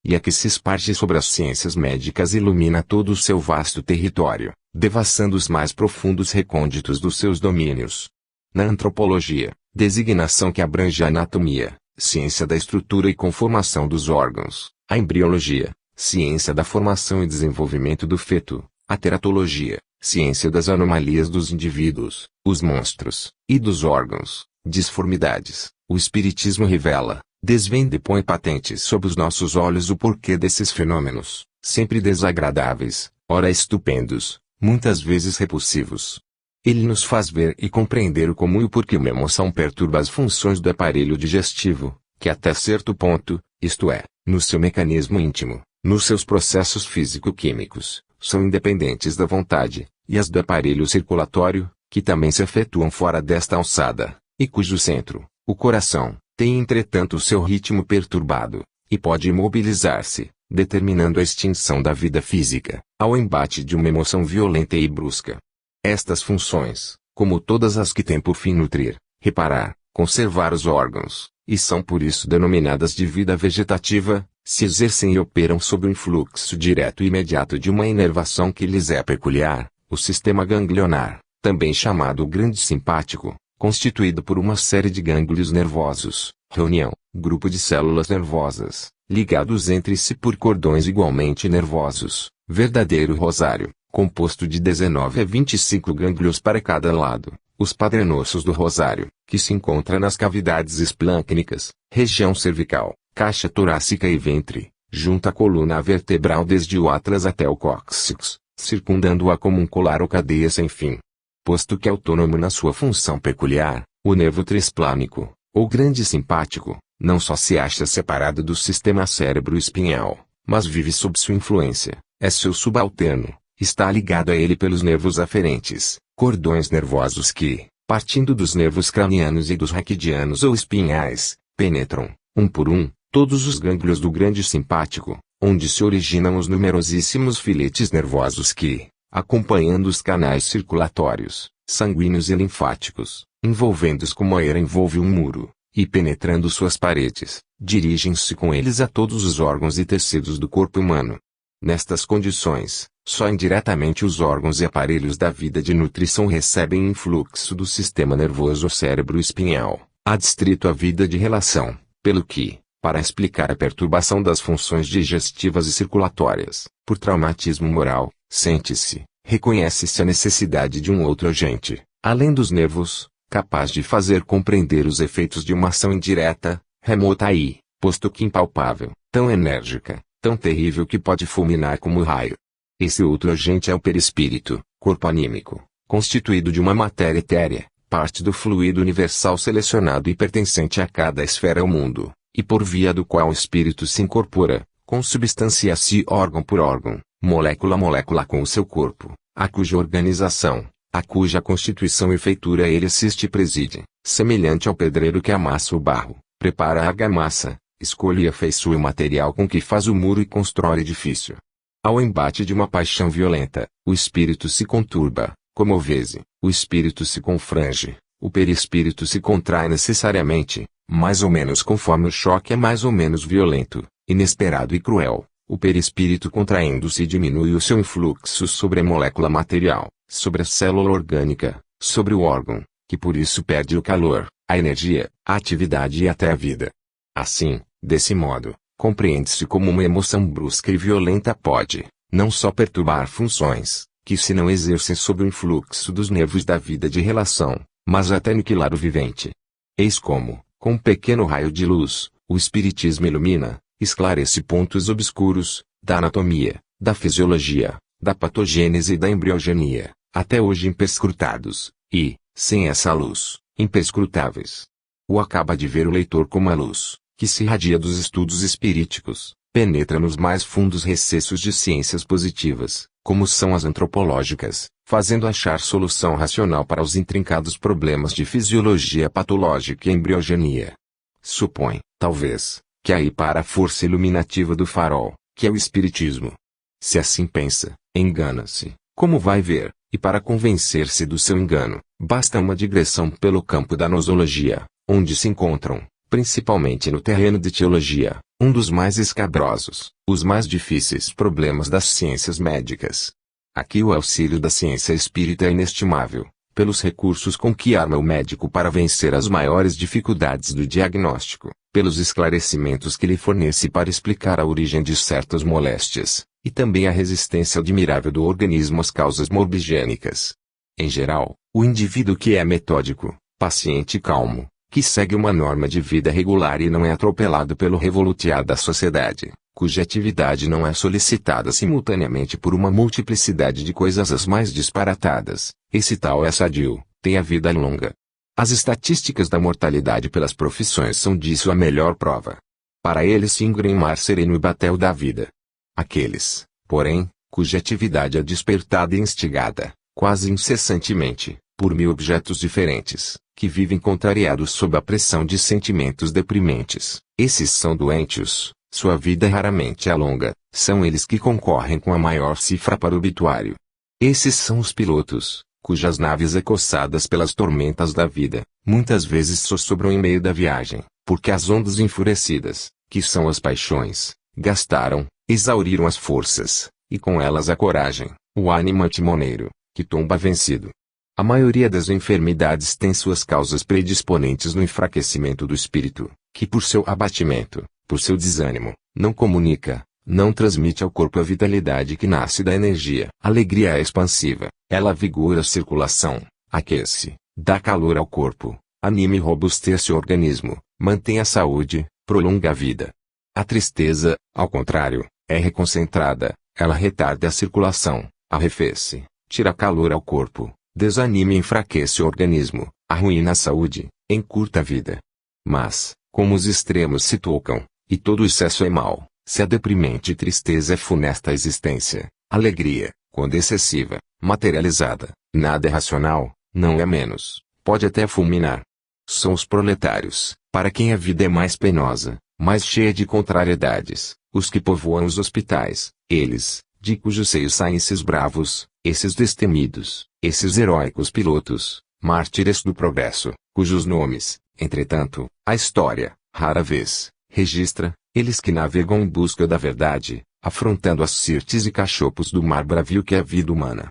E a que se esparge sobre as ciências médicas ilumina todo o seu vasto território, devassando os mais profundos recônditos dos seus domínios. Na antropologia, designação que abrange a anatomia, ciência da estrutura e conformação dos órgãos, a embriologia, ciência da formação e desenvolvimento do feto, a teratologia, ciência das anomalias dos indivíduos, os monstros, e dos órgãos, disformidades, o espiritismo revela, desvenda e põe patentes sob os nossos olhos o porquê desses fenômenos, sempre desagradáveis, ora estupendos, muitas vezes repulsivos. Ele nos faz ver e compreender o como e o porquê uma emoção perturba as funções do aparelho digestivo, que até certo ponto, isto é, no seu mecanismo íntimo, nos seus processos físico-químicos, são independentes da vontade, e as do aparelho circulatório, que também se efetuam fora desta alçada, e cujo centro, o coração, tem entretanto o seu ritmo perturbado, e pode imobilizar-se, determinando a extinção da vida física, ao embate de uma emoção violenta e brusca. Estas funções, como todas as que têm por fim nutrir, reparar, conservar os órgãos, e são por isso denominadas de vida vegetativa, se exercem e operam sob o influxo direto e imediato de uma inervação que lhes é peculiar, o sistema ganglionar, também chamado grande simpático, constituído por uma série de gânglios nervosos, reunião, grupo de células nervosas, ligados entre si por cordões igualmente nervosos, verdadeiro rosário, composto de 19 a 25 gânglios para cada lado, os padrenossos do rosário, que se encontra nas cavidades esplâncnicas, região cervical, caixa torácica e ventre, junto à coluna vertebral desde o atlas até o cóccix, circundando-a como um colar ou cadeia sem fim. posto que é autônomo na sua função peculiar, o nervo trisplânico, ou grande simpático, não só se acha separado do sistema cérebro-espinhal, mas vive sob sua influência, é seu subalterno, está ligado a ele pelos nervos aferentes, cordões nervosos que, partindo dos nervos cranianos e dos raquidianos ou espinhais, penetram, um por um, todos os gânglios do grande simpático, onde se originam os numerosíssimos filetes nervosos que, acompanhando os canais circulatórios, sanguíneos e linfáticos, envolvendo-os como a eira envolve um muro, e penetrando suas paredes, dirigem-se com eles a todos os órgãos e tecidos do corpo humano. Nestas condições, só indiretamente os órgãos e aparelhos da vida de nutrição recebem influxo do sistema nervoso cérebro-espinhal, adstrito à vida de relação, pelo que, para explicar a perturbação das funções digestivas e circulatórias, por traumatismo moral, sente-se, reconhece-se a necessidade de um outro agente, além dos nervos, capaz de fazer compreender os efeitos de uma ação indireta, remota e, posto que impalpável, tão enérgica, tão terrível que pode fulminar como o raio. Esse outro agente é o perispírito, corpo anímico, constituído de uma matéria etérea, parte do fluido universal selecionado e pertencente a cada esfera ou mundo, e por via do qual o espírito se incorpora, consubstancia-se órgão por órgão, molécula a molécula com o seu corpo, a cuja organização, a cuja constituição e feitura ele assiste e preside, semelhante ao pedreiro que amassa o barro, prepara a argamassa, escolhe e afeiçoa o material com que faz o muro e constrói o edifício. Ao embate de uma paixão violenta, o espírito se conturba, comove-se, o espírito se confrange, o perispírito se contrai necessariamente, mais ou menos conforme o choque é mais ou menos violento, inesperado e cruel. O perispírito contraindo-se diminui o seu influxo sobre a molécula material, sobre a célula orgânica, sobre o órgão, que por isso perde o calor, a energia, a atividade e até a vida. Assim, desse modo, compreende-se como uma emoção brusca e violenta pode, não só perturbar funções, que se não exercem sob o influxo dos nervos da vida de relação, mas até aniquilar o vivente. Eis como, com um pequeno raio de luz, o espiritismo ilumina, esclarece pontos obscuros, da anatomia, da fisiologia, da patogênese e da embriogenia, até hoje imperscrutados, e, sem essa luz, imperscrutáveis. O acaba de ver o leitor como a luz, que se irradia dos estudos espiríticos, penetra nos mais fundos recessos de ciências positivas, como são as antropológicas, fazendo achar solução racional para os intrincados problemas de fisiologia patológica e embriogenia. Supõe, talvez, que aí para a força iluminativa do farol, que é o espiritismo. Se assim pensa, engana-se, como vai ver, e para convencer-se do seu engano, basta uma digressão pelo campo da nosologia, onde se encontram, principalmente no terreno de teologia, um dos mais escabrosos, os mais difíceis problemas das ciências médicas. Aqui o auxílio da ciência espírita é inestimável, pelos recursos com que arma o médico para vencer as maiores dificuldades do diagnóstico, pelos esclarecimentos que lhe fornece para explicar a origem de certas moléstias, e também a resistência admirável do organismo às causas morbigênicas. Em geral, o indivíduo que é metódico, paciente e calmo, que segue uma norma de vida regular e não é atropelado pelo revolutear da sociedade, cuja atividade não é solicitada simultaneamente por uma multiplicidade de coisas as mais disparatadas, esse tal é sadio, tem a vida longa. As estatísticas da mortalidade pelas profissões são disso a melhor prova. Para eles se ingra em mar sereno e batel da vida. Aqueles, porém, cuja atividade é despertada e instigada, quase incessantemente, por mil objetos diferentes, que vivem contrariados sob a pressão de sentimentos deprimentes, esses são doentios, sua vida raramente é longa, são eles que concorrem com a maior cifra para o obituário. Esses são os pilotos, cujas naves acossadas pelas tormentas da vida, muitas vezes sossobram em meio da viagem, porque as ondas enfurecidas, que são as paixões, gastaram, exauriram as forças, e com elas a coragem, o ânimo timoneiro, que tomba vencido. A maioria das enfermidades tem suas causas predisponentes no enfraquecimento do espírito, que por seu abatimento, por seu desânimo, não comunica, não transmite ao corpo a vitalidade que nasce da energia. A alegria é expansiva, ela vigora a circulação, aquece, dá calor ao corpo, anima e robustece o organismo, mantém a saúde, prolonga a vida. A tristeza, ao contrário, é reconcentrada, ela retarda a circulação, arrefece, tira calor ao corpo, Desanime e enfraquece o organismo, arruína a saúde, encurta a vida. Mas, como os extremos se tocam, e todo excesso é mau, se a deprimente tristeza é funesta a existência, alegria, quando excessiva, materializada, nada é racional, não é menos, pode até fulminar. São os proletários, para quem a vida é mais penosa, mais cheia de contrariedades, os que povoam os hospitais, eles, de cujos seios saem esses bravos, esses destemidos, esses heróicos pilotos, mártires do progresso, cujos nomes, entretanto, a história, rara vez, registra, eles que navegam em busca da verdade, afrontando as sirtes e cachopos do mar bravio que é a vida humana.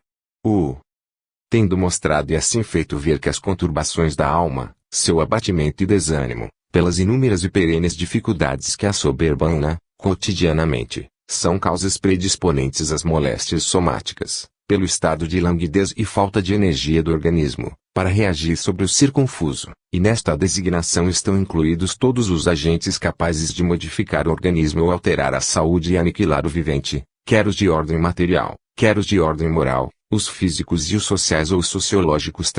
Tendo mostrado e assim feito ver que as conturbações da alma, seu abatimento e desânimo, pelas inúmeras e perenes dificuldades que assoberbam-na, cotidianamente, são causas predisponentes às moléstias somáticas, pelo estado de languidez e falta de energia do organismo, para reagir sobre o circunfuso, e nesta designação estão incluídos todos os agentes capazes de modificar o organismo ou alterar a saúde e aniquilar o vivente, quer os de ordem material, quer os de ordem moral, os físicos e os sociais ou sociológicos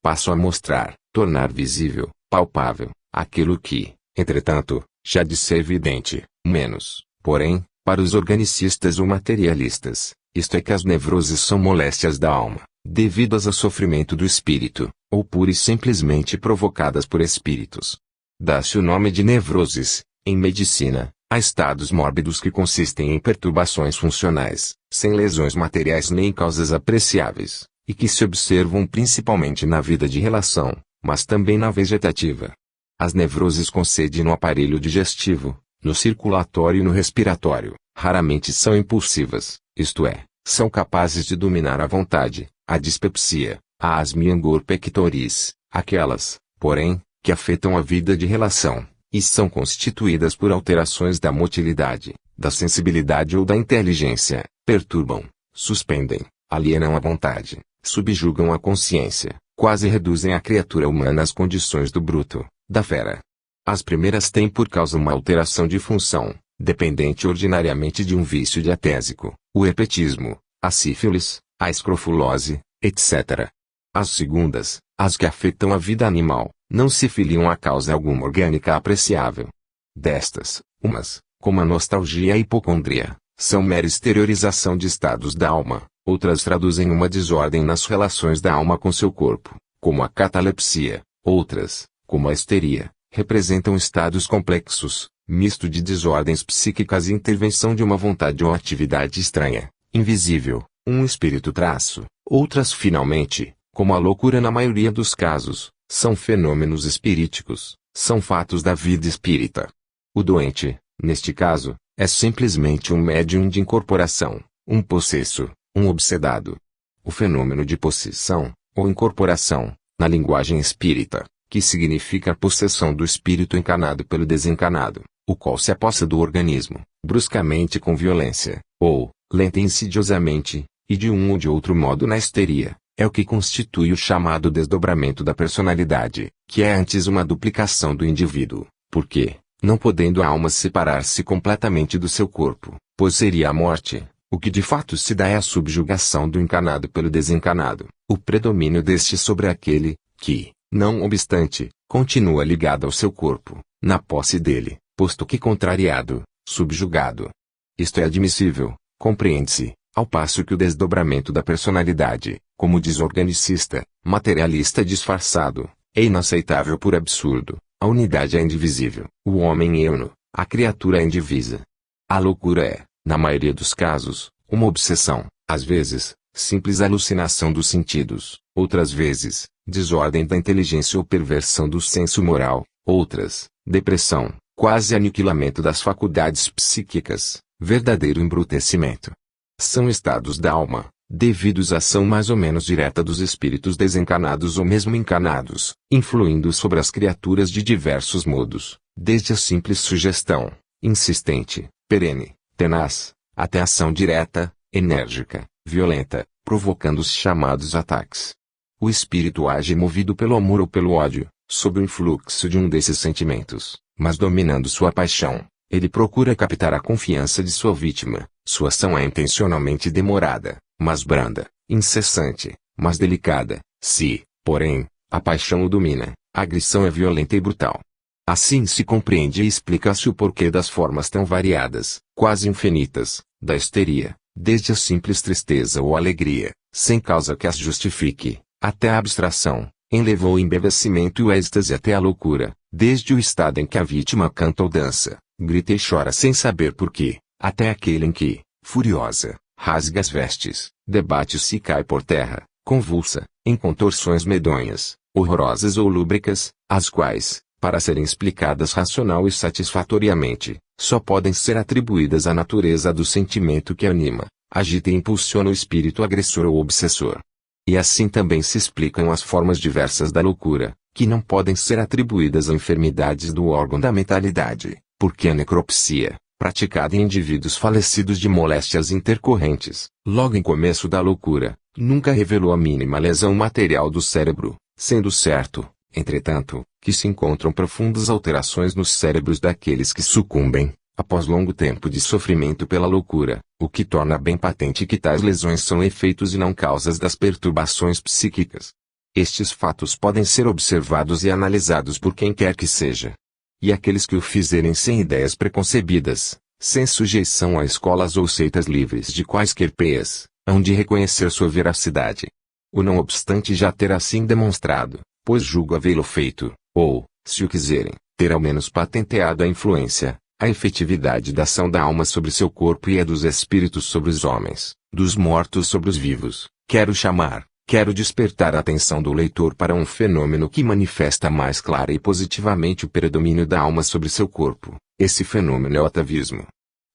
passam a mostrar, tornar visível, palpável, aquilo que, entretanto, já de ser evidente, menos, porém, para os organicistas ou materialistas, isto é que as nevroses são moléstias da alma, devidas ao sofrimento do espírito, ou pura e simplesmente provocadas por espíritos. Dá-se o nome de nevroses, em medicina, a estados mórbidos que consistem em perturbações funcionais, sem lesões materiais nem causas apreciáveis, e que se observam principalmente na vida de relação, mas também na vegetativa. As nevroses com sede no aparelho digestivo, no circulatório e no respiratório, raramente são impulsivas, isto é, são capazes de dominar a vontade, a dispepsia, a asma e angor pectoris, aquelas, porém, que afetam a vida de relação, e são constituídas por alterações da motilidade, da sensibilidade ou da inteligência, perturbam, suspendem, alienam a vontade, subjugam a consciência, quase reduzem a criatura humana às condições do bruto, da fera. As primeiras têm por causa uma alteração de função, dependente ordinariamente de um vício dietésico, o herpetismo, a sífilis, a escrofulose, etc. As segundas, as que afetam a vida animal, não se filiam a causa alguma orgânica apreciável. Destas, umas, como a nostalgia e a hipocondria, são mera exteriorização de estados da alma, outras traduzem uma desordem nas relações da alma com seu corpo, como a catalepsia, outras, como a histeria, representam estados complexos, misto de desordens psíquicas e intervenção de uma vontade ou atividade estranha, invisível, um espírito traço. Outras finalmente, como a loucura na maioria dos casos, são fenômenos espiríticos, são fatos da vida espírita. O doente, neste caso, é simplesmente um médium de incorporação, um possesso, um obsedado. O fenômeno de possessão, ou incorporação, na linguagem espírita, que significa a possessão do espírito encarnado pelo desencarnado, o qual se apossa do organismo, bruscamente com violência, ou, lenta e insidiosamente, e de um ou de outro modo na histeria, é o que constitui o chamado desdobramento da personalidade, que é antes uma duplicação do indivíduo, porque, não podendo a alma separar-se completamente do seu corpo, pois seria a morte, o que de fato se dá é a subjugação do encarnado pelo desencarnado, o predomínio deste sobre aquele, que, não obstante, continua ligado ao seu corpo, na posse dele, posto que contrariado, subjugado. Isto é admissível, compreende-se, ao passo que o desdobramento da personalidade, como diz o organicista, materialista disfarçado, é inaceitável por absurdo. A unidade é indivisível, o homem é uno, a criatura é indivisa. A loucura é, na maioria dos casos, uma obsessão, às vezes, simples alucinação dos sentidos, outras vezes, desordem da inteligência ou perversão do senso moral, outras, depressão, quase aniquilamento das faculdades psíquicas, verdadeiro embrutecimento. São estados da alma, devidos à ação mais ou menos direta dos espíritos desencarnados ou mesmo encarnados, influindo sobre as criaturas de diversos modos, desde a simples sugestão, insistente, perene, tenaz, até a ação direta, enérgica, violenta, provocando os chamados ataques. O espírito age movido pelo amor ou pelo ódio, sob o influxo de um desses sentimentos, mas dominando sua paixão, ele procura captar a confiança de sua vítima. Sua ação é intencionalmente demorada, mas branda, incessante, mais delicada. Se, porém, a paixão o domina, a agressão é violenta e brutal. Assim se compreende e explica-se o porquê das formas tão variadas, quase infinitas, da histeria, desde a simples tristeza ou alegria, sem causa que as justifique, até a abstração, elevou o embevecimento e o êxtase até a loucura, desde o estado em que a vítima canta ou dança, grita e chora sem saber porquê, até aquele em que, furiosa, rasga as vestes, debate-se e cai por terra, convulsa, em contorções medonhas, horrorosas ou lúbricas, as quais, para serem explicadas racional e satisfatoriamente, só podem ser atribuídas à natureza do sentimento que anima, agita e impulsiona o espírito agressor ou obsessor. E assim também se explicam as formas diversas da loucura, que não podem ser atribuídas a enfermidades do órgão da mentalidade, porque a necropsia, praticada em indivíduos falecidos de moléstias intercorrentes, logo em começo da loucura, nunca revelou a mínima lesão material do cérebro, sendo certo, entretanto, que se encontram profundas alterações nos cérebros daqueles que sucumbem, após longo tempo de sofrimento pela loucura, o que torna bem patente que tais lesões são efeitos e não causas das perturbações psíquicas. Estes fatos podem ser observados e analisados por quem quer que seja. E aqueles que o fizerem sem ideias preconcebidas, sem sujeição a escolas ou seitas livres de quaisquer peias, hão de reconhecer sua veracidade. O não obstante já ter assim demonstrado, pois julgo havê-lo feito, ou, se o quiserem, ter ao menos patenteado a influência, a efetividade da ação da alma sobre seu corpo e a dos espíritos sobre os homens, dos mortos sobre os vivos. Quero despertar a atenção do leitor para um fenômeno que manifesta mais clara e positivamente o predomínio da alma sobre seu corpo. Esse fenômeno é o atavismo.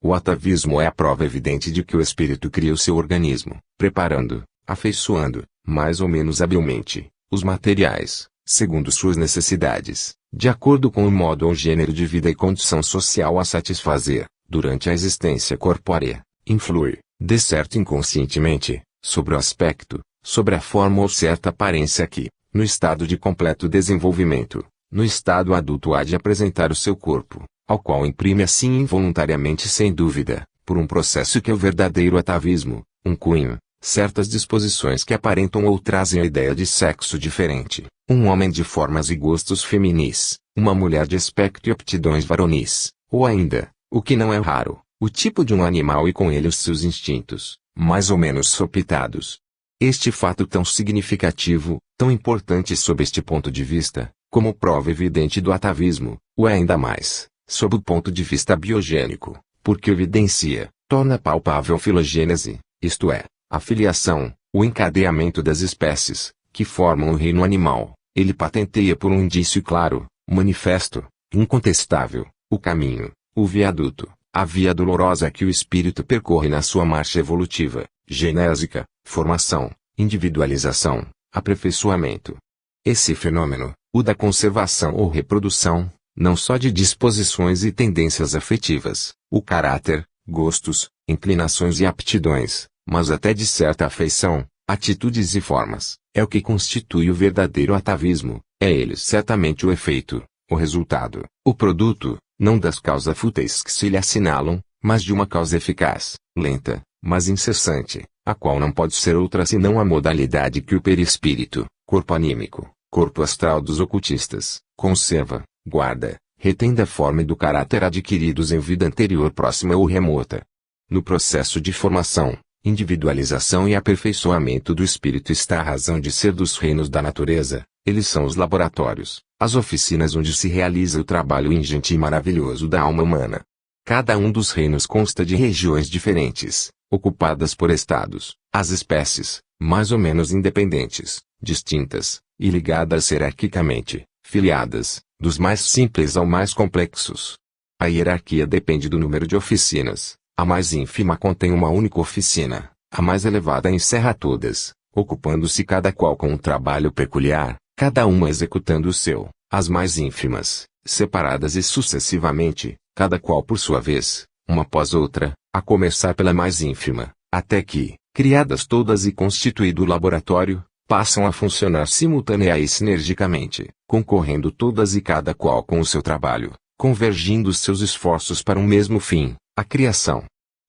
O atavismo é a prova evidente de que o espírito cria o seu organismo, preparando, afeiçoando, mais ou menos habilmente, os materiais, segundo suas necessidades, de acordo com o modo ou gênero de vida e condição social a satisfazer, durante a existência corpórea, influi, de certo inconscientemente, sobre o aspecto, sobre a forma ou certa aparência que, no estado de completo desenvolvimento, no estado adulto há de apresentar o seu corpo, ao qual imprime assim involuntariamente sem dúvida, por um processo que é o verdadeiro atavismo, um cunho, certas disposições que aparentam ou trazem a ideia de sexo diferente, um homem de formas e gostos feminis, uma mulher de aspecto e aptidões varonis, ou ainda, o que não é raro, o tipo de um animal e com ele os seus instintos, mais ou menos sopitados. Este fato tão significativo, tão importante sob este ponto de vista, como prova evidente do atavismo, o é ainda mais, sob o ponto de vista biogênico, porque evidencia, torna palpável a filogênese, isto é, a filiação, o encadeamento das espécies, que formam o reino animal. Ele patenteia por um indício claro, manifesto, incontestável, o caminho, o viaduto, a via dolorosa que o espírito percorre na sua marcha evolutiva, genésica, formação, individualização, aperfeiçoamento. Esse fenômeno, o da conservação ou reprodução, não só de disposições e tendências afetivas, o caráter, gostos, inclinações e aptidões, mas até de certa afeição, atitudes e formas, é o que constitui o verdadeiro atavismo, é ele certamente o efeito, o resultado, o produto, não das causas fúteis que se lhe assinalam, mas de uma causa eficaz, lenta, mas incessante, a qual não pode ser outra senão a modalidade que o perispírito, corpo anímico, corpo astral dos ocultistas, conserva, guarda, retém da forma e do caráter adquiridos em vida anterior próxima ou remota. No processo de formação, individualização e aperfeiçoamento do espírito está a razão de ser dos reinos da natureza. Eles são os laboratórios, as oficinas onde se realiza o trabalho ingente e maravilhoso da alma humana. Cada um dos reinos consta de regiões diferentes, ocupadas por estados, as espécies, mais ou menos independentes, distintas, e ligadas hierarquicamente, filiadas, dos mais simples ao mais complexos. A hierarquia depende do número de oficinas. A mais ínfima contém uma única oficina, a mais elevada encerra todas, ocupando-se cada qual com um trabalho peculiar, cada uma executando o seu. As mais ínfimas, separadas e sucessivamente, cada qual por sua vez, uma após outra, a começar pela mais ínfima, até que, criadas todas e constituído o laboratório, passam a funcionar simultânea e sinergicamente, concorrendo todas e cada qual com o seu trabalho, convergindo os seus esforços para um mesmo fim, a criação.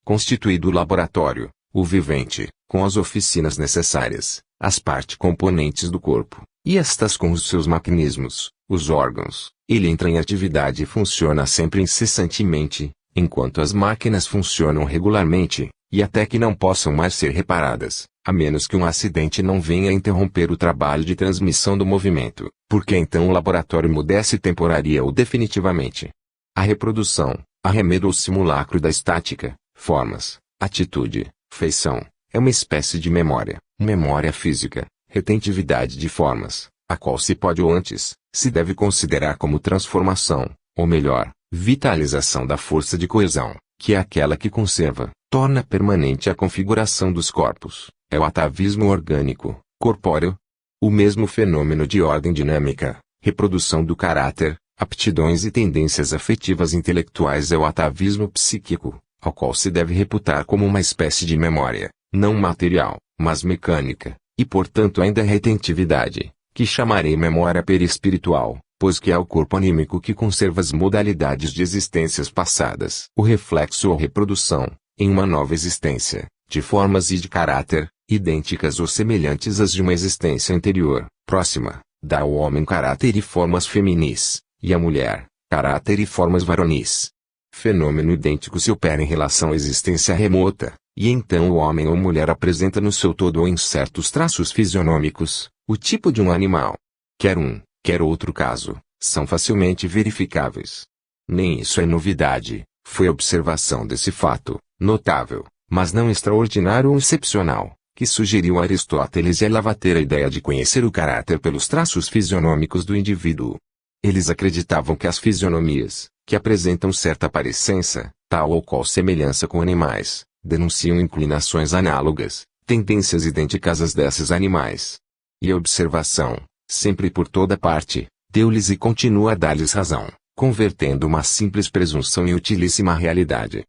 Constituído o laboratório, o vivente, com as oficinas necessárias, as partes componentes do corpo, e estas com os seus mecanismos, os órgãos. Ele entra em atividade e funciona sempre incessantemente, enquanto as máquinas funcionam regularmente, e até que não possam mais ser reparadas, a menos que um acidente não venha a interromper o trabalho de transmissão do movimento, porque então o laboratório mudasse temporária ou definitivamente. A reprodução, arremedo ou simulacro da estática, formas, atitude, feição, é uma espécie de memória física, retentividade de formas, a qual se pode ou antes, se deve considerar como transformação, ou melhor, vitalização da força de coesão, que é aquela que conserva, torna permanente a configuração dos corpos, é o atavismo orgânico, corpóreo. O mesmo fenômeno de ordem dinâmica, reprodução do caráter, aptidões e tendências afetivas intelectuais é o atavismo psíquico, ao qual se deve reputar como uma espécie de memória, não material, mas mecânica, e portanto ainda retentividade, que chamarei memória perispiritual, pois que é o corpo anímico que conserva as modalidades de existências passadas. O reflexo ou reprodução, em uma nova existência, de formas e de caráter, idênticas ou semelhantes às de uma existência anterior, próxima, dá ao homem caráter e formas feminis, e à mulher, caráter e formas varonis. Fenômeno idêntico se opera em relação à existência remota, e então o homem ou mulher apresenta no seu todo ou em certos traços fisionômicos, o tipo de um animal. Quer um, quer outro caso, são facilmente verificáveis. Nem isso é novidade, foi observação desse fato, notável, mas não extraordinário ou excepcional, que sugeriu a Aristóteles e Lavater a ideia de conhecer o caráter pelos traços fisionômicos do indivíduo. Eles acreditavam que as fisionomias, que apresentam certa parecença, tal ou qual semelhança com animais, denunciam inclinações análogas, tendências idênticas às desses animais. E a observação, sempre por toda parte, deu-lhes e continua a dar-lhes razão, convertendo uma simples presunção em utilíssima realidade.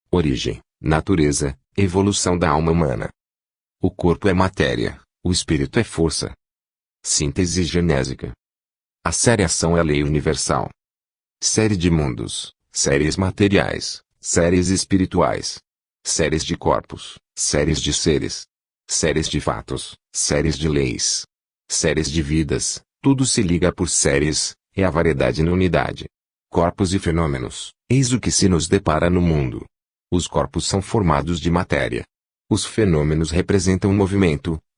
Origem, natureza, evolução da alma humana. O corpo é matéria, o espírito é força. Síntese genésica. A seriação é lei universal. Série de mundos, séries materiais, séries espirituais. Séries de corpos, séries de seres. Séries de fatos, séries de leis. Séries de vidas, tudo se liga por séries, é a variedade na unidade. Corpos e fenômenos, eis o que se nos depara no mundo. Os corpos são formados de matéria. Os fenômenos representam o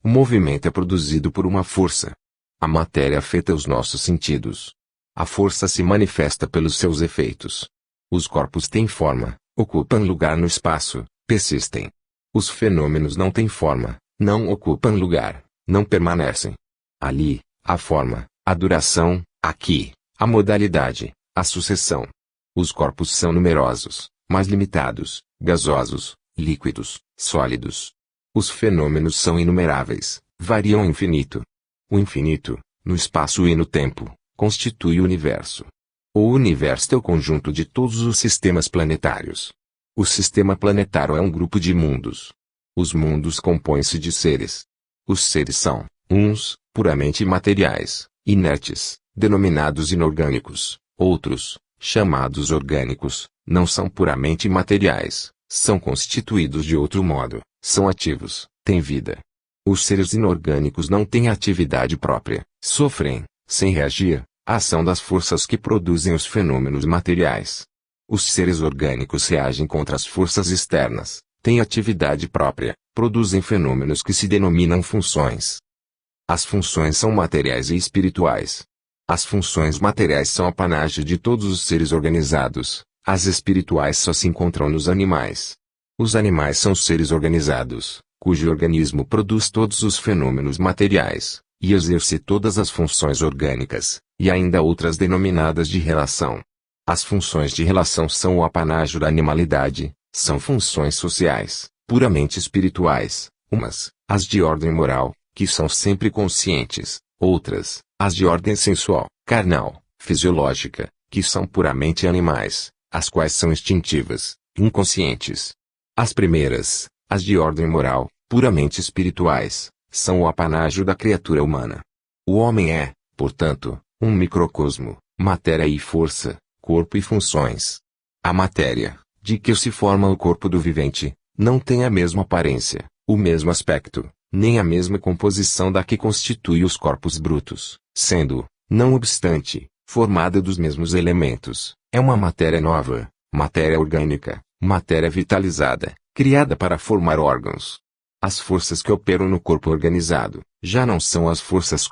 movimento é produzido por uma força. A matéria afeta os nossos sentidos. A força se manifesta pelos seus efeitos. Os corpos têm forma, ocupam lugar no espaço, persistem. Os fenômenos não têm forma, não ocupam lugar, não permanecem. Ali, a forma, a duração, aqui, a modalidade, a sucessão. Os corpos são numerosos, mas limitados, gasosos, líquidos, sólidos. Os fenômenos são inumeráveis, variam ao infinito. O infinito, no espaço e no tempo, constitui o universo. O universo é o conjunto de todos os sistemas planetários. O sistema planetário é um grupo de mundos. Os mundos compõem-se de seres. Os seres são, uns, puramente materiais, inertes, denominados inorgânicos, outros, chamados orgânicos, não são puramente materiais, são constituídos de outro modo, são ativos, têm vida. Os seres inorgânicos não têm atividade própria, sofrem, sem reagir, a ação das forças que produzem os fenômenos materiais. Os seres orgânicos reagem contra as forças externas, têm atividade própria, produzem fenômenos que se denominam funções. As funções são materiais e espirituais. As funções materiais são apanágio de todos os seres organizados, as espirituais só se encontram nos animais. Os animais são seres organizados, cujo organismo produz todos os fenômenos materiais, e exerce todas as funções orgânicas, e ainda outras denominadas de relação. As funções de relação são o apanágio da animalidade, são funções sociais, puramente espirituais, umas, as de ordem moral, que são sempre conscientes, outras, as de ordem sensual, carnal, fisiológica, que são puramente animais, as quais são instintivas, inconscientes. As primeiras, as de ordem moral, puramente espirituais, são o apanágio da criatura humana. O homem é, portanto, um microcosmo, matéria e força, corpo e funções. A matéria, de que se forma o corpo do vivente, não tem a mesma aparência, o mesmo aspecto, nem a mesma composição da que constitui os corpos brutos, sendo, não obstante, formada dos mesmos elementos. É uma matéria nova, matéria orgânica, matéria vitalizada, criada para formar órgãos. As forças que operam no corpo organizado, já não são as forças